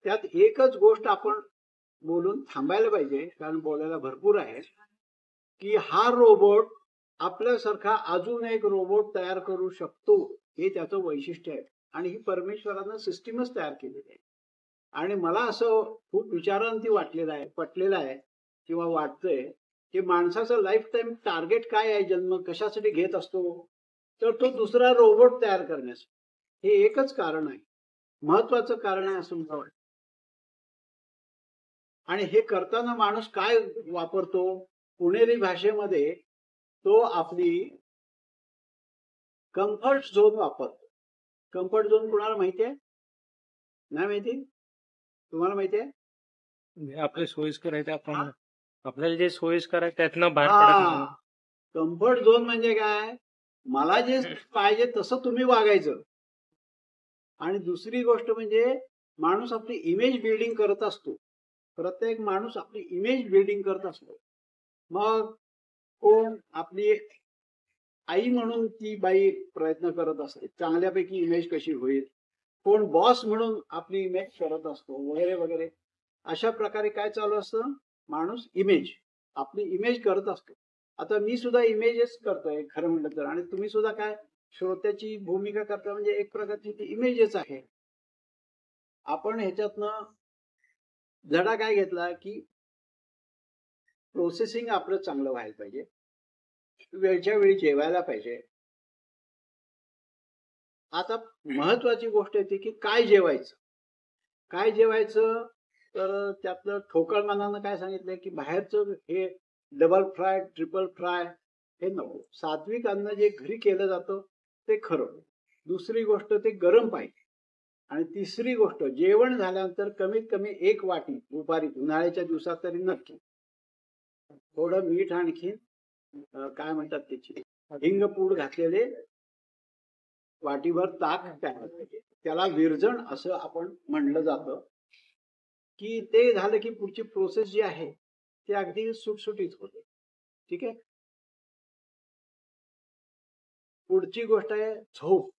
त्यात एकच गोष्ट आपण बोलून थांबायला पाहिजे, कारण बोलायला भरपूर आहे, की हा रोबोट आपल्यासारखा अजून एक रोबोट तयार करू शकतो, हे त्याचं वैशिष्ट्य आहे. आणि ही परमेश्वरानं सिस्टीमच तयार केलेली आहे. आणि मला असं खूप विचारांती पटलेलं आहे किंवा वाटतंय की माणसाचं लाईफ टाईम टार्गेट काय आहे, जन्म कशासाठी घेत असतो, तर तो दुसरा रोबोट तयार करण्यासाठी. हे एकच कारण आहे, महत्वाचं कारण आहे असं मला वाटतं. आणि हे करताना माणूस काय वापरतो, पुणेरी भाषेमध्ये तो आपली कम्फर्ट झोन वापरतो. कम्फर्ट झोन कुणाला माहितीये? नाही माहिती? तुम्हाला माहितीये? आपले सोयीस्कर आहे ते आपण आपल्याला जे सोयीस्कर आहे त्यातनं बाहेर पडत नाही. कम्फर्ट झोन म्हणजे काय? मला जे पाहिजे तसं तुम्ही वागायचं. आणि दुसरी गोष्ट म्हणजे माणूस आपली इमेज बिल्डिंग करत असतो. प्रत्येक माणूस आपली इमेज बिल्डिंग करत असतो. मग कोण आपली आई म्हणून ती बाई प्रयत्न करत असते चांगल्यापैकी इमेज कशी होईल, कोण बॉस म्हणून आपली इमेज करत असतो, वगैरे वगैरे. अशा प्रकारे काय चालू असतं, माणूस आपली इमेज करत असतो. आता मी सुद्धा इमेजेस करतोय खरं म्हटलं तर, आणि तुम्ही सुद्धा काय श्रोत्याची भूमिका करता, म्हणजे एक प्रकारची ती इमेजच आहे. आपण ह्याच्यातनं धडा काय घेतला की प्रोसेसिंग आपलं चांगलं व्हायला पाहिजे, वेळच्या वेळी जेवायला पाहिजे. आता महत्वाची गोष्ट येते की काय जेवायचं. तर त्यातलं ठोकळ मनानं काय सांगितलंय की बाहेरचं हे डबल फ्राय, ट्रिपल फ्राय हे नको. सात्विक अन्न जे घरी केलं जातं ते खरं. दुसरी गोष्ट ते गरम पाहिजे. आणि तिसरी गोष्ट, जेवण झाल्यानंतर कमीत कमी 1 वाटी दुपारी, उन्हाळ्याच्या दिवसात तरी नक्की, थोडं मीठ, आणखी काय म्हणतात त्याची हिंगपूड घातलेले वाटीभर ताक प्यायला पाहिजे. त्याला विरजण असं आपण म्हणलं जातं. की ते झालं की पुढची प्रोसेस जी आहे ती अगदी सुटसुटीत होते. ठीक आहे. पुढची गोष्ट आहे झोप.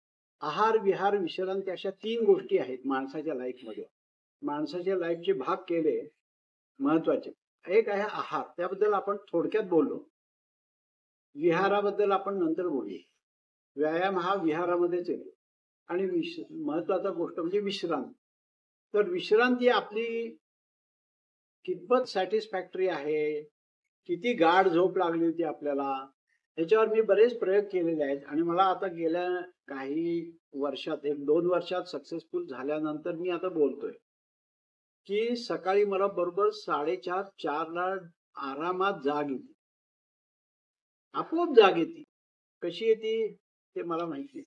आहार, विहार, विश्रांती अशा 3 गोष्टी आहेत माणसाच्या लाईफमध्ये. माणसाच्या लाईफचे भाग केले महत्वाचे. एक आहे आहार, त्याबद्दल आपण थोडक्यात बोललो. विहाराबद्दल आपण नंतर बोलू. व्यायाम हा विहारामध्येच येतो. आणि महत्वाचा गोष्ट म्हणजे विश्रांती. तर विश्रांती आपली कितपत सॅटिस्फॅक्टरी आहे, किती गाढ झोप लागली होती आपल्याला, ह्याच्यावर मी बरेच प्रयोग केलेले आहेत. आणि मला आता गेल्या काही वर्षात, 1-2 वर्षात सक्सेसफुल झाल्यानंतर मी आता बोलतोय की सकाळी मला बरोबर 4:30-4 ला आरामात जाग येते. आपोआप जाग येते. कशी येते ते मला माहिती.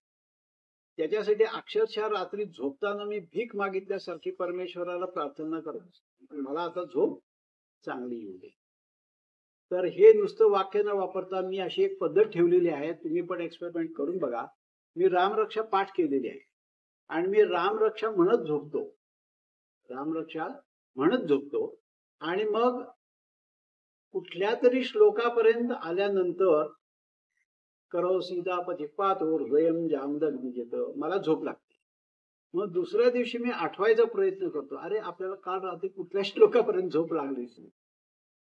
त्याच्यासाठी अक्षरशः रात्री झोपताना मी भीक मागितल्यासारखी परमेश्वराला प्रार्थना करत, मला आता झोप चांगली येऊ दे. तर हे नुसतं वाक्य न वापरता मी अशी एक पद्धत ठेवलेली आहे. तुम्ही पण एक्सपेरिमेंट करून बघा. मी रामरक्षा पाठ केलेली आहे आणि मी रामरक्षा म्हणत झोपतो. रामरक्षा म्हणत झोपतो. आणि मग कुठल्या तरी श्लोकापर्यंत आल्यानंतर करो सीतापती पातोर हृदयम जामदग्निजेत, मला झोप लागते. मग दुसऱ्या दिवशी मी आठवायचा प्रयत्न करतो, अरे आपल्याला काल रात्री कुठल्या श्लोकापर्यंत झोप लागली.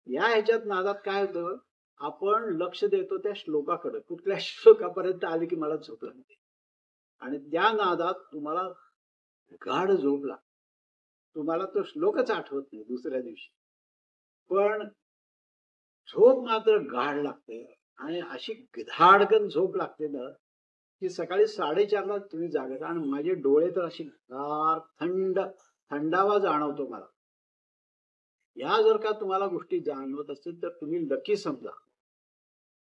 या ह्याच्यात नादात काय होतं, आपण लक्ष देतो त्या श्लोकाकडे, कुठल्या श्लोकापर्यंत आले की मला झोप लागते. आणि त्या नादात तुम्हाला गाढ झोप लागते. तुम्हाला तो श्लोकच आठवत नाही दुसऱ्या दिवशी, पण झोप मात्र गाढ लागते. आणि अशी धाडकन झोप लागते ना की सकाळी 4:30 ला तुम्ही जागा. आणि माझे डोळे तर अशी गार थंडावा जाणवतो मला. या जर का तुम्हाला गोष्टी जाणवत असतील तर तुम्ही लकी समजा.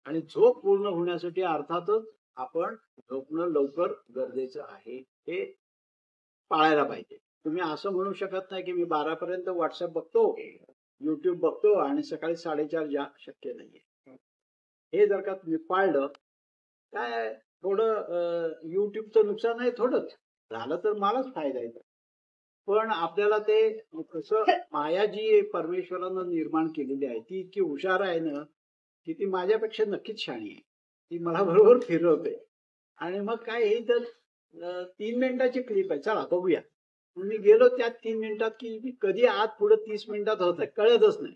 आणि झोप पूर्ण होण्यासाठी अर्थातच आपण झोपणं लवकर गरजेचं आहे, हे पाळायला पाहिजे. तुम्ही असं म्हणू शकत नाही की मी 12 पर्यंत व्हॉट्सअप बघतो, युट्यूब बघतो आणि सकाळी 4:30 जा, शक्य नाहीये. हे जर का तुम्ही पाळलं, काय थोडं युट्यूबचं नुकसान आहे, थोडंच झालं तर मलाच फायदा आहे. पण आपल्याला ते कसं, माया जी परमेश्वरानं निर्माण केलेली आहे ती इतकी हुशार आहे ना की ती माझ्यापेक्षा नक्कीच शहाणी आहे. ती मला बरोबर फिरवते. आणि मग काय, हे तर 3 मिनिटाची क्लिप आहे, चला बघूया. मी गेलो त्या 3 मिनिटात की मी कधी आत पुढे 30 मिनिटात होत कळतच नाही.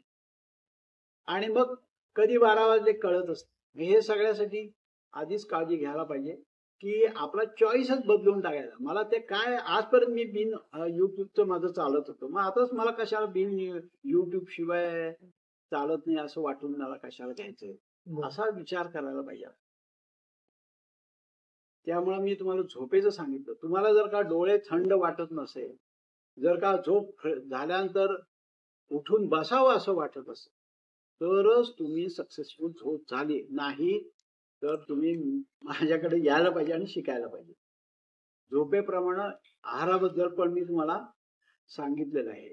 आणि मग कधी 12 वाजले कळतच नाही. हे सगळ्यासाठी आधीच काळजी घ्यायला पाहिजे की आपला चॉईसच बदलून टाकायचा. मला ते काय, आजपर्यंत मी बिन युट्यूबचं माझं चालत होतं, मग आताच मला कशाला बिन युट्यूब शिवाय चालत नाही असं वाटून मला कशाला घ्यायचं, असा विचार करायला पाहिजे. त्यामुळे मी तुम्हाला झोपेचं सांगितलं. तुम्हाला जर का डोळे थंड वाटत नसेल, जर का झोप झाल्यानंतर उठून बसावं असं वाटत असेल, तरच तुम्ही सक्सेसफुल झोप झाली. नाही तर तुम्ही माझ्याकडे यायला पाहिजे आणि शिकायला पाहिजे. झोपेप्रमाणे आहाराबद्दल पण मी तुम्हाला सांगितलेलं आहे.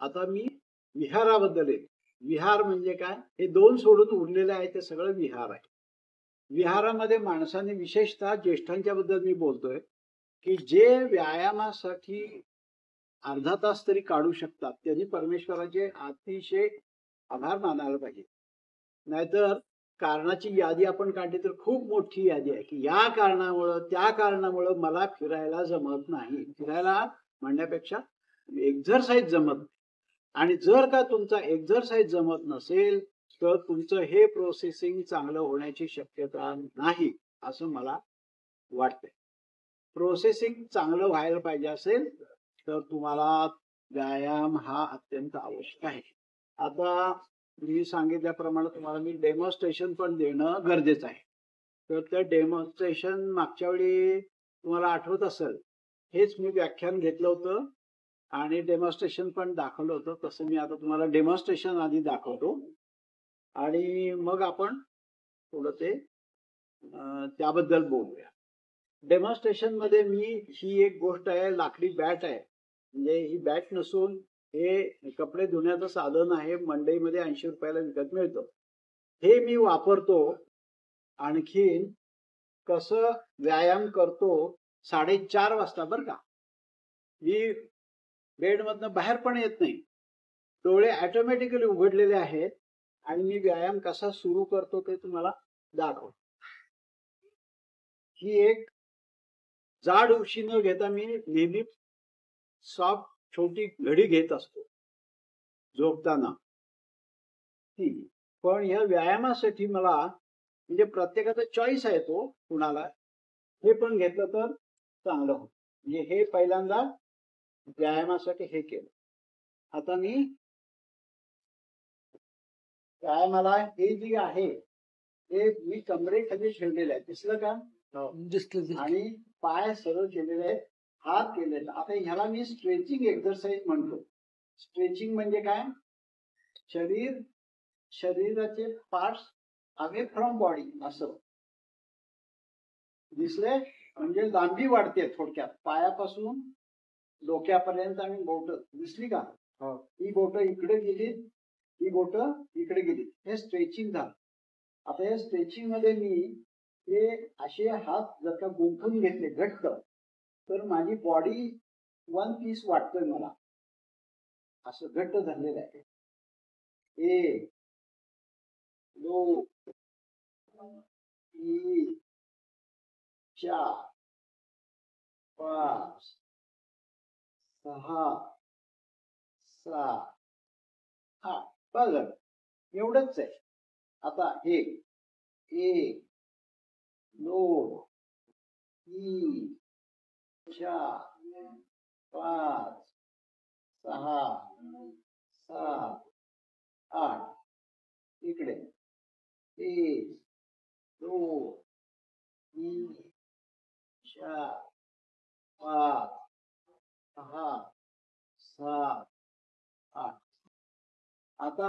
आता मी विहाराबद्दल आहे. विहार म्हणजे काय, हे 2 सोडून उरलेले आहे ते सगळं विहार आहे. विहारामध्ये माणसाने, विशेषतः ज्येष्ठांच्या बद्दल मी बोलतोय, की जे व्यायामासाठी अर्धा तास तरी काढू शकतात त्यांनी परमेश्वराचे अतिशय आभार मानायला पाहिजे. नाहीतर कारणाची यादी आपण काढली तर खूप मोठी यादी आहे की या कारणामुळं त्या कारणामुळं मला फिरायला जमत नाही. फिरायला म्हणण्यापेक्षा एक्झरसाईज जमत नाही. आणि जर का तुमचा एक्झरसाईज जमत नसेल तर तुमचं हे प्रोसेसिंग चांगलं होण्याची शक्यता नाही असं मला वाटतंय. प्रोसेसिंग चांगलं व्हायला पाहिजे असेल तर तुम्हाला व्यायाम हा अत्यंत आवश्यक आहे. आता मी सांगितल्याप्रमाणे तुम्हाला मी डेमॉन्स्ट्रेशन पण देणं गरजेचं आहे. तर त्या डेमॉन्स्ट्रेशन मागच्या वेळी तुम्हाला आठवत असेल, हेच मी व्याख्यान घेतलं होतं आणि डेमॉन्स्ट्रेशन पण दाखवलं होतं. तसं मी आता तुम्हाला डेमॉन्स्ट्रेशन आधी दाखवतो आणि मग आपण थोडं ते त्याबद्दल बोलूया. डेमॉन्स्ट्रेशन मध्ये मी, ही एक गोष्ट आहे, लाकडी बॅट आहे. म्हणजे ही बॅट नसून हे कपडे धुण्याचं साधन आहे. मंडईमध्ये 80 रुपयाला विकत मिळतं. हे मी वापरतो. आणखीन कसं व्यायाम करतो, 4:30 वाजता बरं का. मी बेडमधनं बाहेर पण येत नाही, डोळे ऑटोमॅटिकली उघडलेले आहेत आणि मी व्यायाम कसा सुरू करतो ते तुम्हाला दाखवतो. ही एक जाड उशी न घेता मी नेहमी सॉफ्ट छोटी घडी घेत असतो झोपताना. पण ह्या व्यायामासाठी मला, म्हणजे प्रत्येकाचा चॉईस आहे तो, कुणाला हे पण घेतलं तर चांगलं होतं. म्हणजे हे पहिल्यांदा व्यायामासाठी हे केलं. आता मी व्यायामाला हे जे आहे ते मी कमरेखाली ठेवलेलं आहे, दिसलं का? दिसलं. आणि पाय सरळ केलेले आहेत, हात केलेले. आता ह्याला मी स्ट्रेचिंग एक्सरसाइज म्हणतो. स्ट्रेचिंग म्हणजे काय, शरीराचे पार्ट्स अवे फ्रॉम बॉडी असं. दिसले? म्हणजे लांबी वाढते थोडक्यात, पायापासून डोक्यापर्यंत. आणि बोट दिसली का? ही बोट इकडे गेली, ही बोट इकडे गेली. हे स्ट्रेचिंग झालं. आता या स्ट्रेचिंग मध्ये मी हे असे हात जर का गुंफून घेतले घट्ट, तर माझी बॉडी 1 पीस वाटतोय मला, असं घट्ट झालेलं आहे. 1 2 3 4 5 6 7 8. बघा एवढंच आहे. आता हे 1 2 3 4 5 6 7 8. इकडे 1 2 3 4 5 6 7 8. आता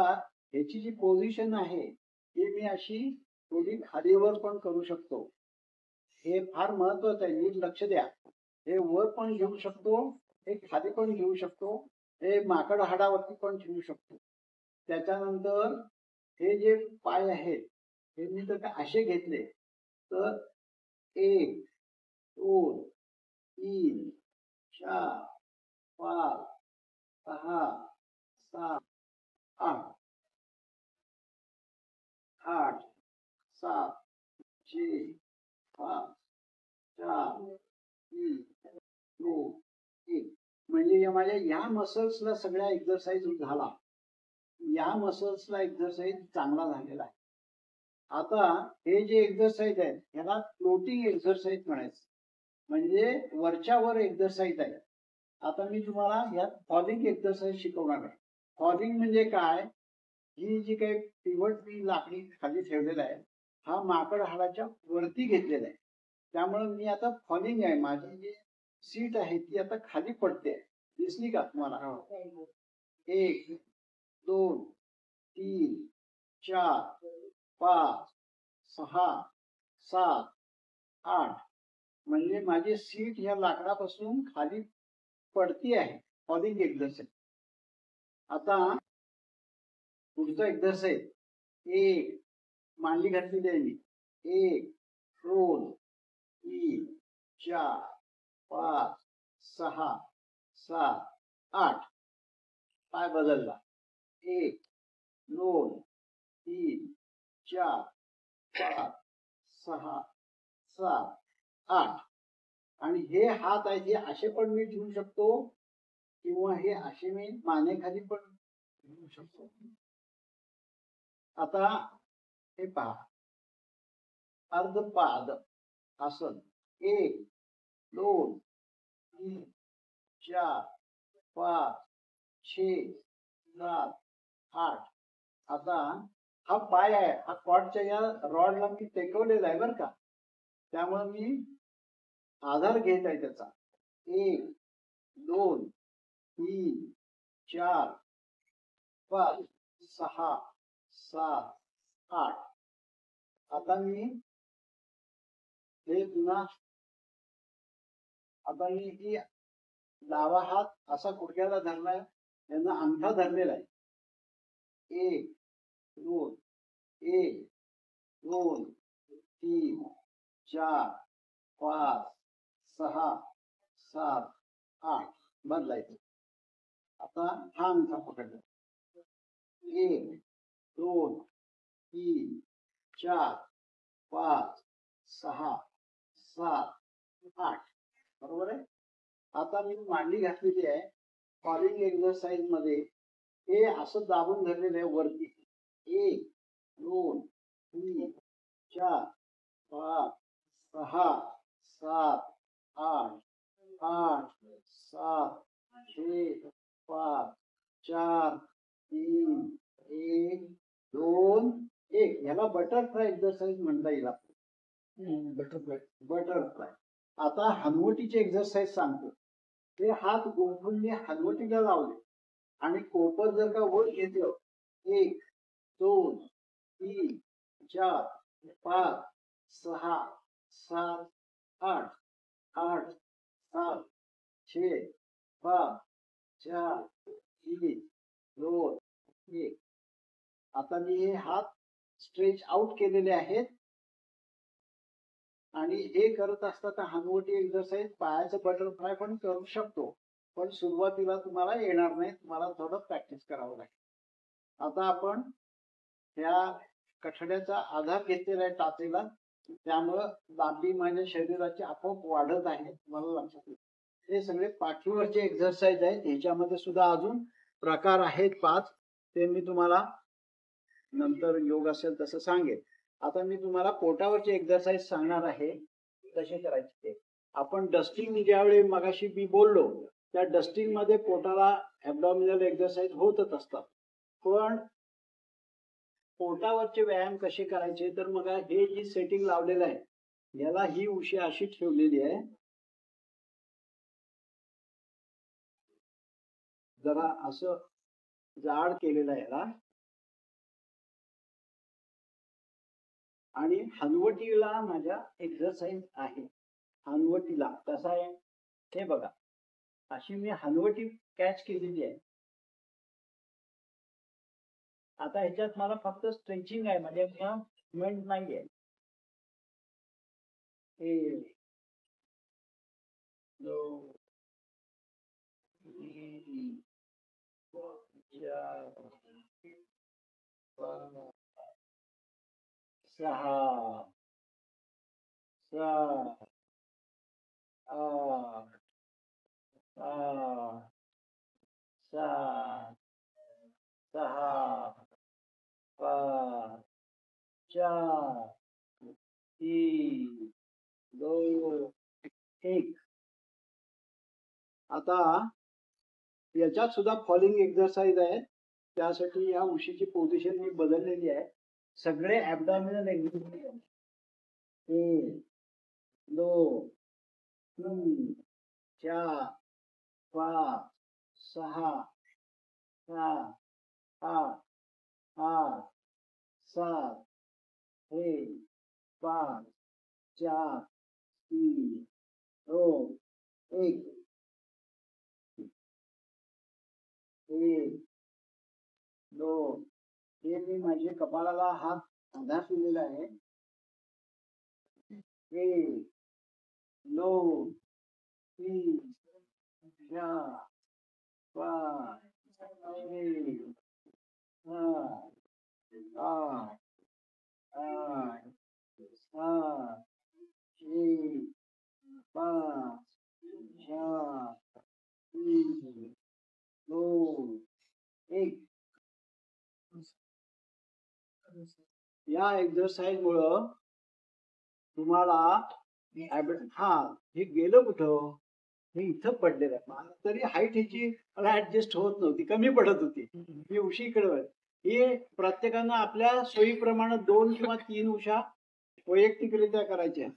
ह्याची जी पोझिशन आहे ती मी अशी थोडी खालीवर पण करू शकतो. हे फार महत्वाचं आहे, नीट लक्ष द्या. हे वर पण घेऊ शकतो, हे खाली पण घेऊ शकतो, हे माकड हाडावरती पण ठेवू शकतो. त्याच्यानंतर हे जे पाय आहेत हे मी जर का असे घेतले तर 1 2 3 4 5 6 7 8 8 7 6 5 4 3 2 1. म्हणजे या माझ्या या मसल्सला सगळ्या एक्झरसाइज झाला. या मसल्सला एक्झरसाइज चांगला झालेला आहे. आता हे जे एक्झरसाइज आहे ह्याला फ्लोटिंग एक्झरसाइज म्हणायचं, म्हणजे वरच्या वर एक्झरसाइज आहे. आता मी तुम्हाला यात फॉलिंग एक्झरसाइज शिकवणार आहे. फॉलिंग म्हणजे काय, ही जी काही पिवट मी लाकडी खाली ठेवलेला आहे हा माकड हाडाच्या वरती घेतलेला आहे. त्यामुळे मी आता फॉलिंग आहे, माझी जी सीट आहे ती आता खाली पडते. दिसली का तुम्हाला? 1 2 3 4 5 6 7 8. म्हणजे माझी सीट ह्या लाकडापासून खाली पडती आहे. Falling exercise. आता पुढचा एक्झरसाइज 1 मांडी घातलेली आहे मी. 1 2 3 4 5 6 7 8. पाय बदलला. 1 2 3 4 5 6 7 8. आणि हे हात आहे हे असे पण मी ठेवू शकतो किंवा हे असे मी मानेखाली पण ठेवू शकतो. आता हे पहा, अर्धपाद आसन. 1 2 3 4 5 6 7 8. आता हा पाय आहे, हा कॉटच्या या रॉडला मी टेकवलेला आहे बरं का. त्यामुळे मी आधार घेत आहे त्याचा. 1 2 3 4 5 6 7 8. आता मी हे पुन्हा आता मी ही डावा हात असा गुडघ्याला धरलाय, यांना अंगठा धरलेला आहे. 1 2 1 2 3 4 5 6 7 8. बदलायचं. आता हा अंगठा पकडला. 1 2 3 4 5 6 7 8. बरोबर आहे. आता मी मांडी घातलेली आहे. फॉलिंग एक्झरसाइज मध्ये हे असं दाबून धरलेलं आहे वरती. 1 2 3 4 5 6 7 8 8 7 6 5 4 3 1 2 1. याला बटरफ्लाय एक्झरसाइज म्हणता येईल. बटरफ्लाय. आता हनुवटीची एक्झरसाइज सांगतो. ते हात गोठून हनुवटीला लावले आणि कोपर जर का वर घेतलं. 1 2 3 4 5 6 7 8 8 7 6 5 4 3 2 1. आता मी हे हात स्ट्रेच आउट केलेले आहेत आणि हे करत असताना हनुवटी एक्झरसाइज पायाचं बटरफ्लाय पण करू शकतो, पण सुरुवातीला तुम्हाला येणार नाही, तुम्हाला थोडं प्रॅक्टिस करावं लागेल. आता आपण ह्या कठड्याचा आधार घेतलेला आहे टाचेला, त्यामुळं लांबी माझ्या शरीराची आपोआप वाढत आहे. तुम्हाला लक्षात येईल. हे सगळे पाठीवरचे एक्झरसाइज आहेत. ह्याच्यामध्ये सुद्धा अजून प्रकार आहेत 5. ते मी तुम्हाला नंतर योग असेल तसं सांगेल. आता मी तुम्हाला पोटावरचे एक्झरसाइज सांगणार आहे कसे करायचे ते. आपण डस्टिंग ज्यावेळी मगाशी मी बोललो त्या डस्टिंग मध्ये पोटाला ॲब्डॉमिनल एक्झरसाइज होतच असतात. पण पोटावरचे व्यायाम कसे करायचे तर मग हे जी सेटिंग लावलेलं आहे याला ही उशी अशी ठेवलेली आहे. जरा असं जाड केलेलं आहे याला आणि हनुवटीला माझ्या एक्झरसाइज आहे. हनुवटीला कसा आहे हे बघा. अशी मी हनुवटी कॅच केलेली आहे. आता ह्याच्यात मला फक्त स्ट्रेचिंग आहे, म्हणजे मुवमेंट नाही आहे. 1 2 सहा, सात, आठ, आठ, सात, सहा, पाच, चार, तीन, दोन, एक. आता याच्यात सुद्धा फॉलिंग एक्सरसाइज आहे. त्यासाठी या उशीची पोझिशन मी बदललेली आहे. सगळे ॲबडॉमिनल एक्सरसाइज 1, 2, 3, 4, 5, 6, 7, 8, 8, 7, 1, 5, 4, 3, 2, 1. 1, 2. हे मी माझ्या कपाळाला हात आधार दिलेला आहे. 1, 2, 3, 4, 5, 6, 7, 8, 8, 7, 6, 5, 4, 3, 2, 1. या एक्सरसाइज मुळे तुम्हाला हे गेलं कुठं, हे इथं पडलेलं आहे. मला तरी हाईट ह्याची मला ऍडजस्ट होत नव्हती, कमी पडत होती. मी उशी इकडे हे प्रत्येकानं आपल्या सोयीप्रमाणे 2 किंवा 3 उशा वैयक्तिकरित्या करायच्या.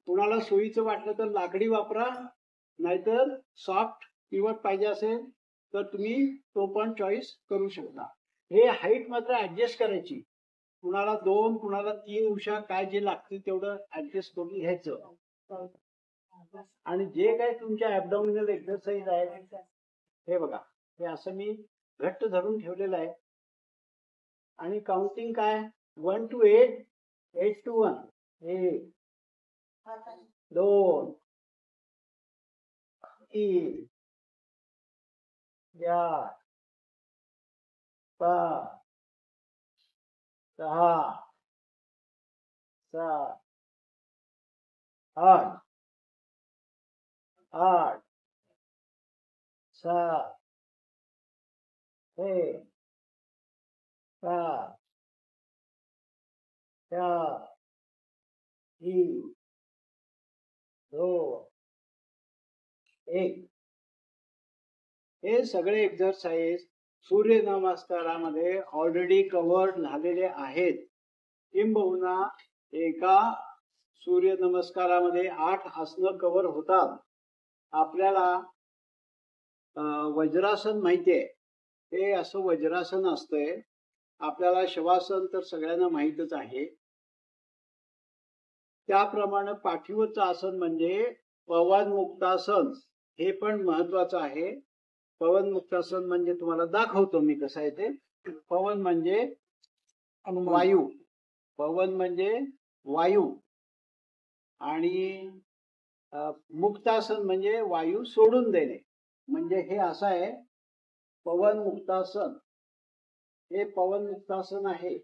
कुणाला सोयीचं वाटलं तर लाकडी वापरा, नाहीतर सॉफ्ट पिवट पाहिजे असेल तर तुम्ही तो पण चॉईस करू शकता. हे हाईट मात्र ऍडजस्ट करायची. कुणाला 2, कुणाला 3 उशा काय जे लागतील तेवढं ऍडजस्ट करून घ्यायचं. आणि जे काही तुमच्या ॲबडॉमिनल एक्सरसाइज आहे हे बघा, हे असं मी घट्ट धरून ठेवलेलं आहे. आणि काउंटिंग काय 1 to 8, 8 to 1. 1, 2, 3, 4, 5, 6, 7, 8, 8, 7, 6, 5, 4, 3, 2, 1. हे सगळे एक्सरसाइज सूर्य नमस्कारामध्ये ऑलरेडी कव्हर झालेले आहेत. किंबहुना एका सूर्य नमस्कारामध्ये 8 आसनं कव्हर होतात. आपल्याला वज्रासन माहितीये, हे असं वज्रासन असतंय. आपल्याला शवासन तर सगळ्यांना माहीतच आहे. त्याप्रमाणे पाठीवरचं आसन म्हणजे पवन मुक्तासन, हे पण महत्वाचं आहे. पवन मुक्तासन म्हणजे तुम्हाला दाखवतो मी कसं आहे ते. पवन म्हणजे वायू, पवन म्हणजे वायू, आणि मुक्तासन म्हणजे वायू सोडून देणे. म्हणजे हे असं आहे पवन मुक्तासन. हे पवन मुक्तासन आहे,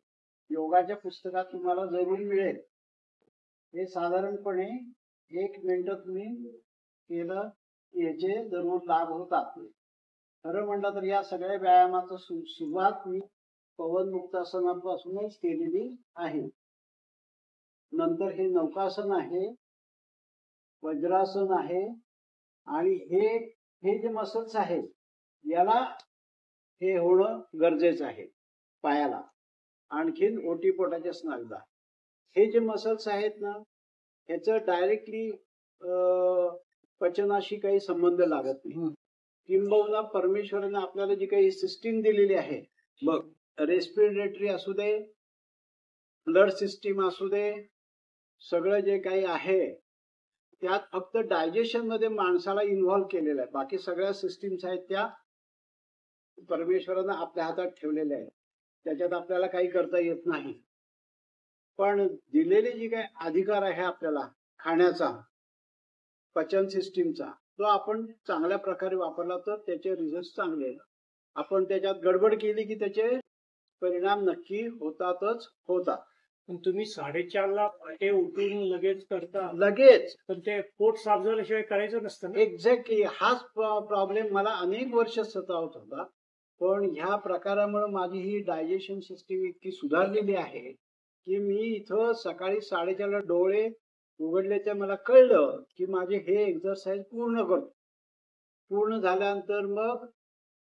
योगाच्या पुस्तकात तुम्हाला जरूर मिळेल. हे साधारणपणे 1 मिनिट तुम्ही केलं याचे जरूर लाभ होतात. खरं म्हटलं तर या सगळ्या व्यायामाचं सुरुवात मी पवन मुक्तासनापासूनच केलेली आहे. नंतर हे नौकासन आहे, वज्रासन आहे, आणि हे जे मसल्स आहेत याला हे होणं गरजेचं आहे पायाला. आणखीन ओटीपोटाच्या स्नायूला हे जे मसल्स आहेत ना, ह्याचं डायरेक्टली पचनाशी काही संबंध लागत नाही. किंबहुना परमेश्वराने आपल्याला जी काही सिस्टीम दिलेली आहे, मग रेस्पिरेटरी असू दे, ब्लड सिस्टीम असू दे, सगळं जे काही आहे त्यात फक्त डायजेशन मध्ये माणसाला इन्व्हॉल्व केलेलं आहे. बाकी सगळ्या सिस्टीम्स आहेत त्या परमेश्वरानं आपल्या हातात ठेवलेल्या आहेत. त्याच्यात आपल्याला काही करता येत नाही. पण दिलेले जी काही अधिकार आहे आपल्याला खाण्याचा, पचन सिस्टीमचा, तो आपण चांगल्या प्रकारे वापरला तर त्याचे रिझल्ट चांगले आहेत. आपण त्याच्यात गडबड केली की त्याचे परिणाम नक्की होतातच होतात. पण तुम्ही 4:30ला पहाटे उठून लगेच करता, लगेच पण ते पोट साफ झाल्याशिवाय करायचं नसतं ना. एक्झॅक्टली हाच प्रॉब्लेम मला अनेक वर्ष सतावत होता. पण ह्या प्रकारामुळे माझी ही डायजेशन सिस्टीम इतकी सुधारलेली आहे की मी इथं सकाळी 4:30ला डोळे उघडल्याच्या मला कळलं की माझे हे एक्सरसाइज पूर्ण करतो. पूर्ण झाल्यानंतर मग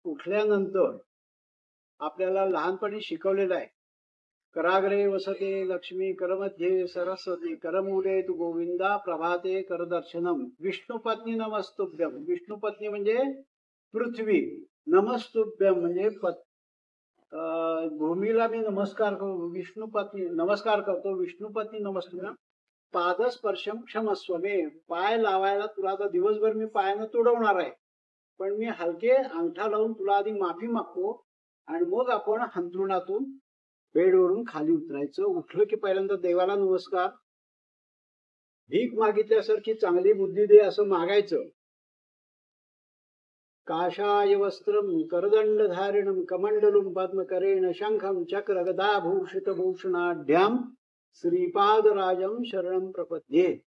उठल्यानंतर आपल्याला लहानपणी शिकवलेलं आहे, कराग्रे वसते लक्ष्मी करमध्ये सरस्वती करमूले तू गोविंदा प्रभाते करदर्शनम विष्णुपत्नी नमस्तुभ्यम. विष्णुपत्नी म्हणजे पृथ्वी, नमस्तुभ्यम म्हणजे भूमीला मी नमस्कार करतो, विष्णुपत्नी नमस्कार करतो, विष्णुपत्नी नमस्तुभ्यम पादस्पर्शम क्षमस्व. मे पाय लावायला तुला आता दिवसभर मी पायानं तुडवणार आहे, पण मी हलके अंगठा लावून तुला आधी माफी मागतो आणि मग आपण अंथरुणातून बेडवरून खाली उतरायचं. उठलं की पहिल्यांदा देवाला नमस्कार, भीक मागितल्यासारखी चांगली बुद्धी दे असं मागायचं. काषाय वस्त्रम करदंडधारिणम कमंडलुम पद्मकरेण शंखम चक्र गदा भूषित भूषणाढ्याम श्रीपादराजम शरणम प्रपद्ये.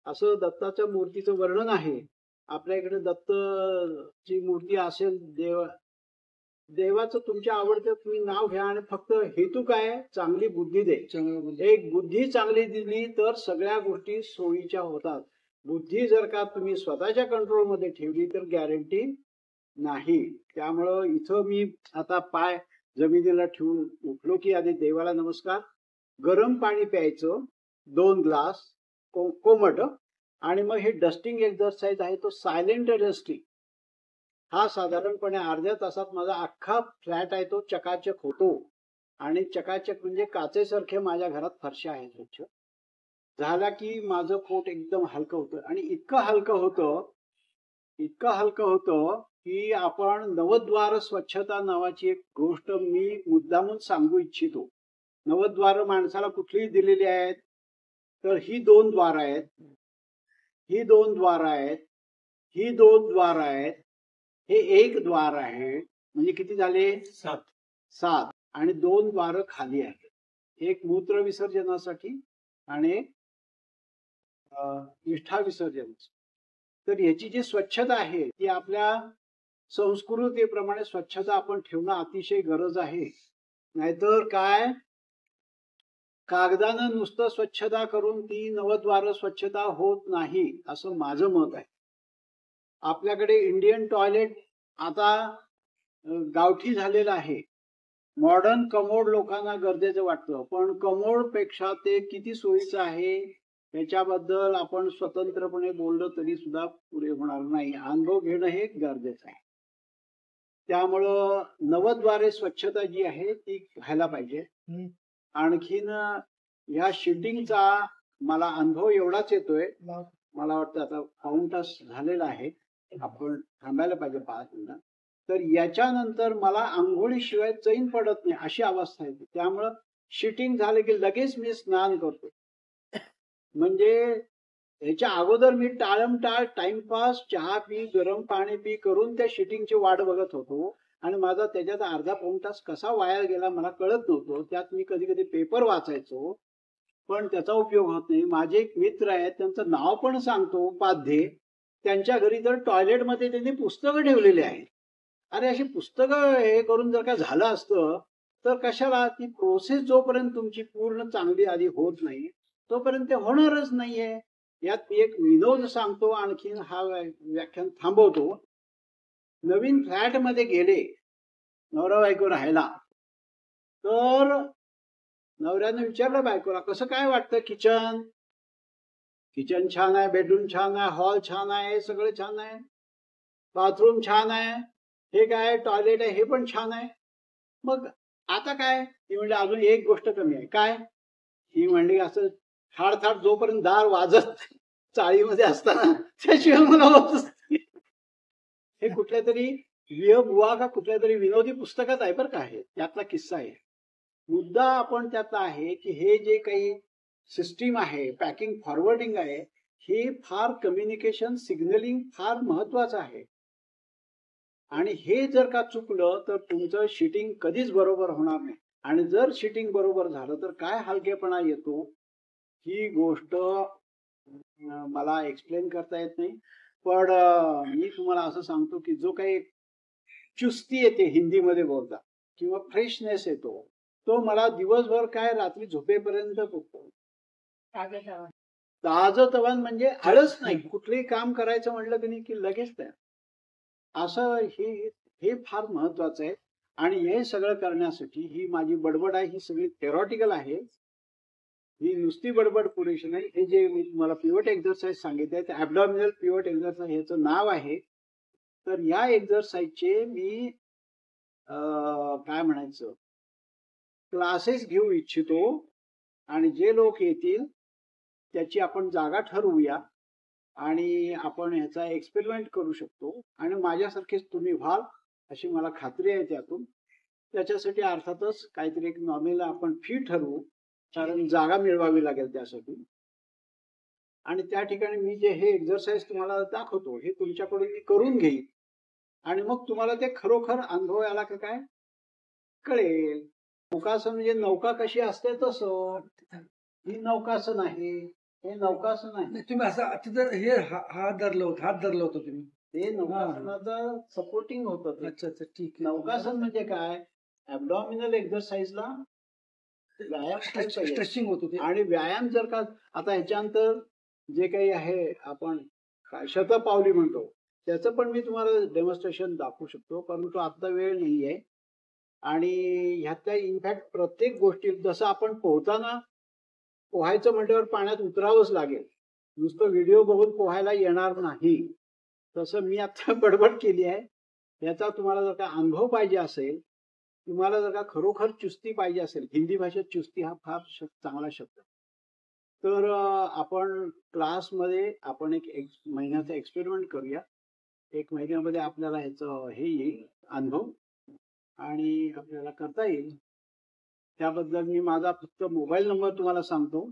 असं दत्ताच्या मूर्तीचं वर्णन आहे. आपल्या इकडे दत्तची मूर्ती असेल, देवाचं तुमच्या आवडतं तुम्ही नाव घ्या आणि फक्त हेतू काय, चांगली बुद्धी दे. एक बुद्धी चांगली दिली तर सगळ्या गोष्टी सोयीच्या होतात. बुद्धी जर का तुम्ही स्वतःच्या कंट्रोलमध्ये ठेवली तर गॅरंटी नाही. त्यामुळं इथं मी आता पाय जमिनीला ठेवून उठलो की आधी देवाला नमस्कार, गरम पाणी प्यायचं 2 ग्लास कोमट, आणि मग हे डस्टिंग एक्सरसाइज आहे तो सायलेंट डस्टिंग. हा साधारणपणे अर्ध्या तासात माझा अख्खा फ्लॅट आहे तो चकाचक होतो. आणि चकाचक म्हणजे काचेसारखे माझ्या घरात फरशा आहेत स्वच्छ झाला की माझं पोट एकदम हलकं होतं. आणि इतकं हलकं होतं की आपण नवद्वार स्वच्छता नावाची एक गोष्ट मी मुद्दामून सांगू इच्छितो. नवद्वार माणसाला कुठलीही दिलेली आहेत, तर ही 2 द्वार आहेत, ही 2 द्वार आहेत, ही 2 द्वार आहेत, हे 1 द्वार आहे. म्हणजे किती झाले? 7. आणि 2 द्वार खाली आहेत, एक मूत्र विसर्जनासाठी आणि एक निष्ठा विसर्जनासाठी. तर याची जी स्वच्छता आहे ती आपल्या संस्कृतीप्रमाणे स्वच्छता आपण ठेवणं अतिशय गरज आहे. नाहीतर काय, कागदानं नुसतं स्वच्छता करून ती नवद्वार स्वच्छता होत नाही असं माझं मत आहे. आपल्याकडे इंडियन टॉयलेट आता गावठी झालेलं आहे. मॉडर्न कमोड लोकांना गरजेचं वाटतं, पण कमोड पेक्षा ते किती सोयीचं आहे याच्याबद्दल आपण स्वतंत्रपणे बोललं तरी सुद्धा पुरे होणार नाही. अनुभव घेणं हे गरजेचं आहे. त्यामुळं नवद्वारे स्वच्छता जी आहे ती व्हायला पाहिजे. आणखीन ह्या शिटिंगचा मला अनुभव एवढाच येतोय, मला वाटतं आता पाऊण तास झालेला आहे, आपण थांबायला पाहिजे 5 मिनिटं. तर याच्यानंतर मला आंघोळीशिवाय चैन पडत नाही अशी अवस्था येते. त्यामुळं शिटिंग झालं की लगेच मी स्नान करतो. म्हणजे ह्याच्या अगोदर मी टाळमटाळ टाइमपास चहा पी गरम पाणी पी करून त्या शिटिंगची वाट बघत होतो आणि माझा त्याच्यात अर्धा पाऊण तास कसा वाया गेला मला कळत नव्हतं. त्यात मी कधी कधी पेपर वाचायचो पण त्याचा उपयोग होत नाही. माझे एक मित्र आहेत, त्यांचं नाव पण सांगतो, उपाध्ये. त्यांच्या घरी तर टॉयलेटमध्ये त्यांनी पुस्तकं ठेवलेली आहेत. अरे अशी पुस्तकं हे करून जर का झालं असतं तर कशाला, ती प्रोसेस जोपर्यंत तुमची पूर्ण चांगली आधी होत नाही तोपर्यंत ते होणारच नाहीये. यात मी एक विनोद सांगतो, आणखीन हा व्याख्यान थांबवतो. नवीन फ्लॅट मध्ये गेले नवरा बायको राहायला, तर नवऱ्याने विचारलं बायकोला, कसं काय वाटतं किचन? किचन छान आहे, बेडरूम छान आहे, हॉल छान आहे, सगळं छान आहे, बाथरूम छान आहे, हे काय टॉयलेट आहे हे पण छान आहे. मग आता काय? ती म्हणली अजून एक गोष्ट कमी आहे. काय? ही म्हणली असं थाड जोपर्यंत दार वाजत चाळीमध्ये असताना त्याशिवाय मला होतच नाही. हे कुठल्या तरी बुवा का कुठल्या तरी विनोदी पुस्तकात आहे बरं का, आहे त्यातला किस्सा आहे. मुद्दा आपण त्यातला आहे की हे जे काही सिस्टीम आहे, पॅकिंग फॉरवर्डिंग आहे, ही फार कम्युनिकेशन सिग्नलिंग फार महत्वाचं आहे. आणि हे जर का चुकलं तर तुमचं शिटिंग कधीच बरोबर होणार नाही. आणि जर शिटिंग बरोबर झालं तर काय हलकेपणा येतो ही गोष्ट मला एक्सप्लेन करता येत नाही. पण मी तुम्हाला असं सांगतो की जो काही चुस्ती येते हिंदीमध्ये बोलता किंवा फ्रेशनेस येतो तो मला दिवसभर काय रात्री झोपेपर्यंत बघतो. ताजतवान म्हणजे आळस नाही. कुठलंही काम करायचं म्हटलं की नाही की लगेच त्या असं हे फार महत्वाचं आहे. आणि हे सगळं करण्यासाठी ही माझी बडबड आहे ही सगळी थेरॉटिकल आहे. ही नुसती बडबड पुरेशी नाही. हे जे मी तुम्हाला पिवट एक्झरसाइज सांगितले ते ॲबडॉमिनल पिवट एक्झरसाइज ह्याचं नाव आहे. तर या एक्झरसाइजचे मी काय म्हणायचं क्लासेस घेऊ इच्छितो. आणि जे लोक येतील त्याची आपण जागा ठरवूया आणि आपण ह्याचा एक्सपेरिमेंट करू शकतो. आणि माझ्यासारखेच तुम्ही व्हाल अशी मला खात्री आहे त्यातून. त्याच्यासाठी अर्थातच काहीतरी एक नॉमिनल आपण फी ठरवू कारण जागा मिळवावी लागेल त्यासाठी. आणि त्या ठिकाणी मी जे हे एक्झरसाइज तुम्हाला दाखवतो हे तुमच्याकडून मी करून घेईन आणि मग तुम्हाला ते खरोखर अनुभव आला का काय कळेल. नौकासन म्हणजे नौका कशी असते तसं. ही नौकासन आहे हे नौकासन आहे. तुम्ही असं तिथं हे हात धरलं होतं तुम्ही ते नौकासनाचं सपोर्टिंग होतं. अच्छा अच्छा ठीक आहे. नौकासन म्हणजे काय ॲबडॉमिनल एक्झरसाइजला व्यायाम स्ट्रेचिंग होत होते. आणि व्यायाम जर का आता ह्याच्यानंतर जे काही आहे आपण शतपावली म्हणतो त्याचं पण मी तुम्हाला डेमॉन्स्ट्रेशन दाखवू शकतो परंतु आता वेळ नाही आहे. आणि ह्यातल्या इनफॅक्ट प्रत्येक गोष्टी जसं आपण पोहताना पोहायचं म्हटल्यावर पाण्यात उतरावंच लागेल. नुसतं व्हिडिओ बघून पोहायला येणार नाही. तसं मी आता बडबड केली आहे. याचा तुम्हाला जर का अनुभव पाहिजे असेल तुम्हाला जर का खरोखर चुस्ती पाहिजे असेल हिंदी भाषेत चुस्ती हा फार चांगला शब्द तर आपण क्लासमध्ये आपण एक महिन्याचा एक्सपेरिमेंट करूया. 1 महिन्यामध्ये आपल्याला ह्याचं हे येईल अनुभव आणि आपल्याला करता येईल. त्याबद्दल मी माझा फक्त मोबाईल नंबर तुम्हाला सांगतो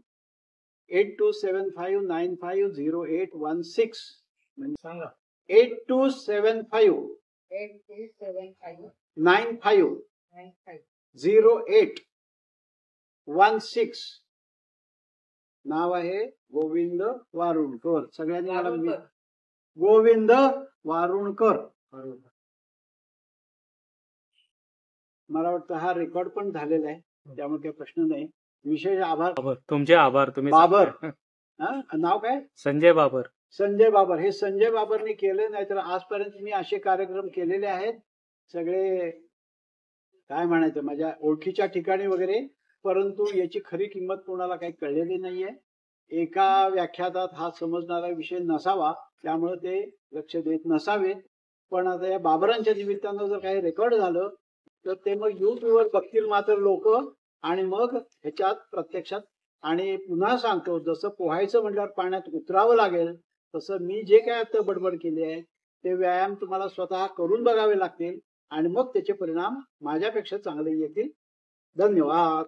8275950816 म्हणजे सांगा 8275950816 नाव आहे गोविंद वारुणकर. सगळ्यांनी मला गोविंद वारुणकर. मला वाटतं हा रेकॉर्ड पण झालेला आहे त्यामुळे काही प्रश्न नाही. विशेष आभार. तुमचे आभार. तुम्ही बाबर नाव काय संजय बाबर. संजय बाबर. हे संजय बाबरने केले नाही तर आजपर्यंत मी असे कार्यक्रम केलेले आहेत सगळे काय म्हणायचं माझ्या ओळखीच्या ठिकाणी वगैरे. परंतु याची खरी किंमत कोणाला काही कळलेली नाहीये. एका व्याख्यातात हा समजणारा विषय नसावा त्यामुळे ते लक्ष देत नसावेत. पण आता या बाबरांच्या निमित्तानं जर काही रेकॉर्ड झालं तर ते मग युट्यूबवर बघतील मात्र लोक आणि मग ह्याच्यात प्रत्यक्षात. आणि पुन्हा सांगतो जसं पोहायचं म्हटल्यावर पाण्यात उतरावं लागेल तसं मी जे काय आता बडबड केली आहे ते व्यायाम तुम्हाला स्वतः करून बघावे लागतील आणि मग त्याचे परिणाम माझ्यापेक्षा चांगले येतील. धन्यवाद.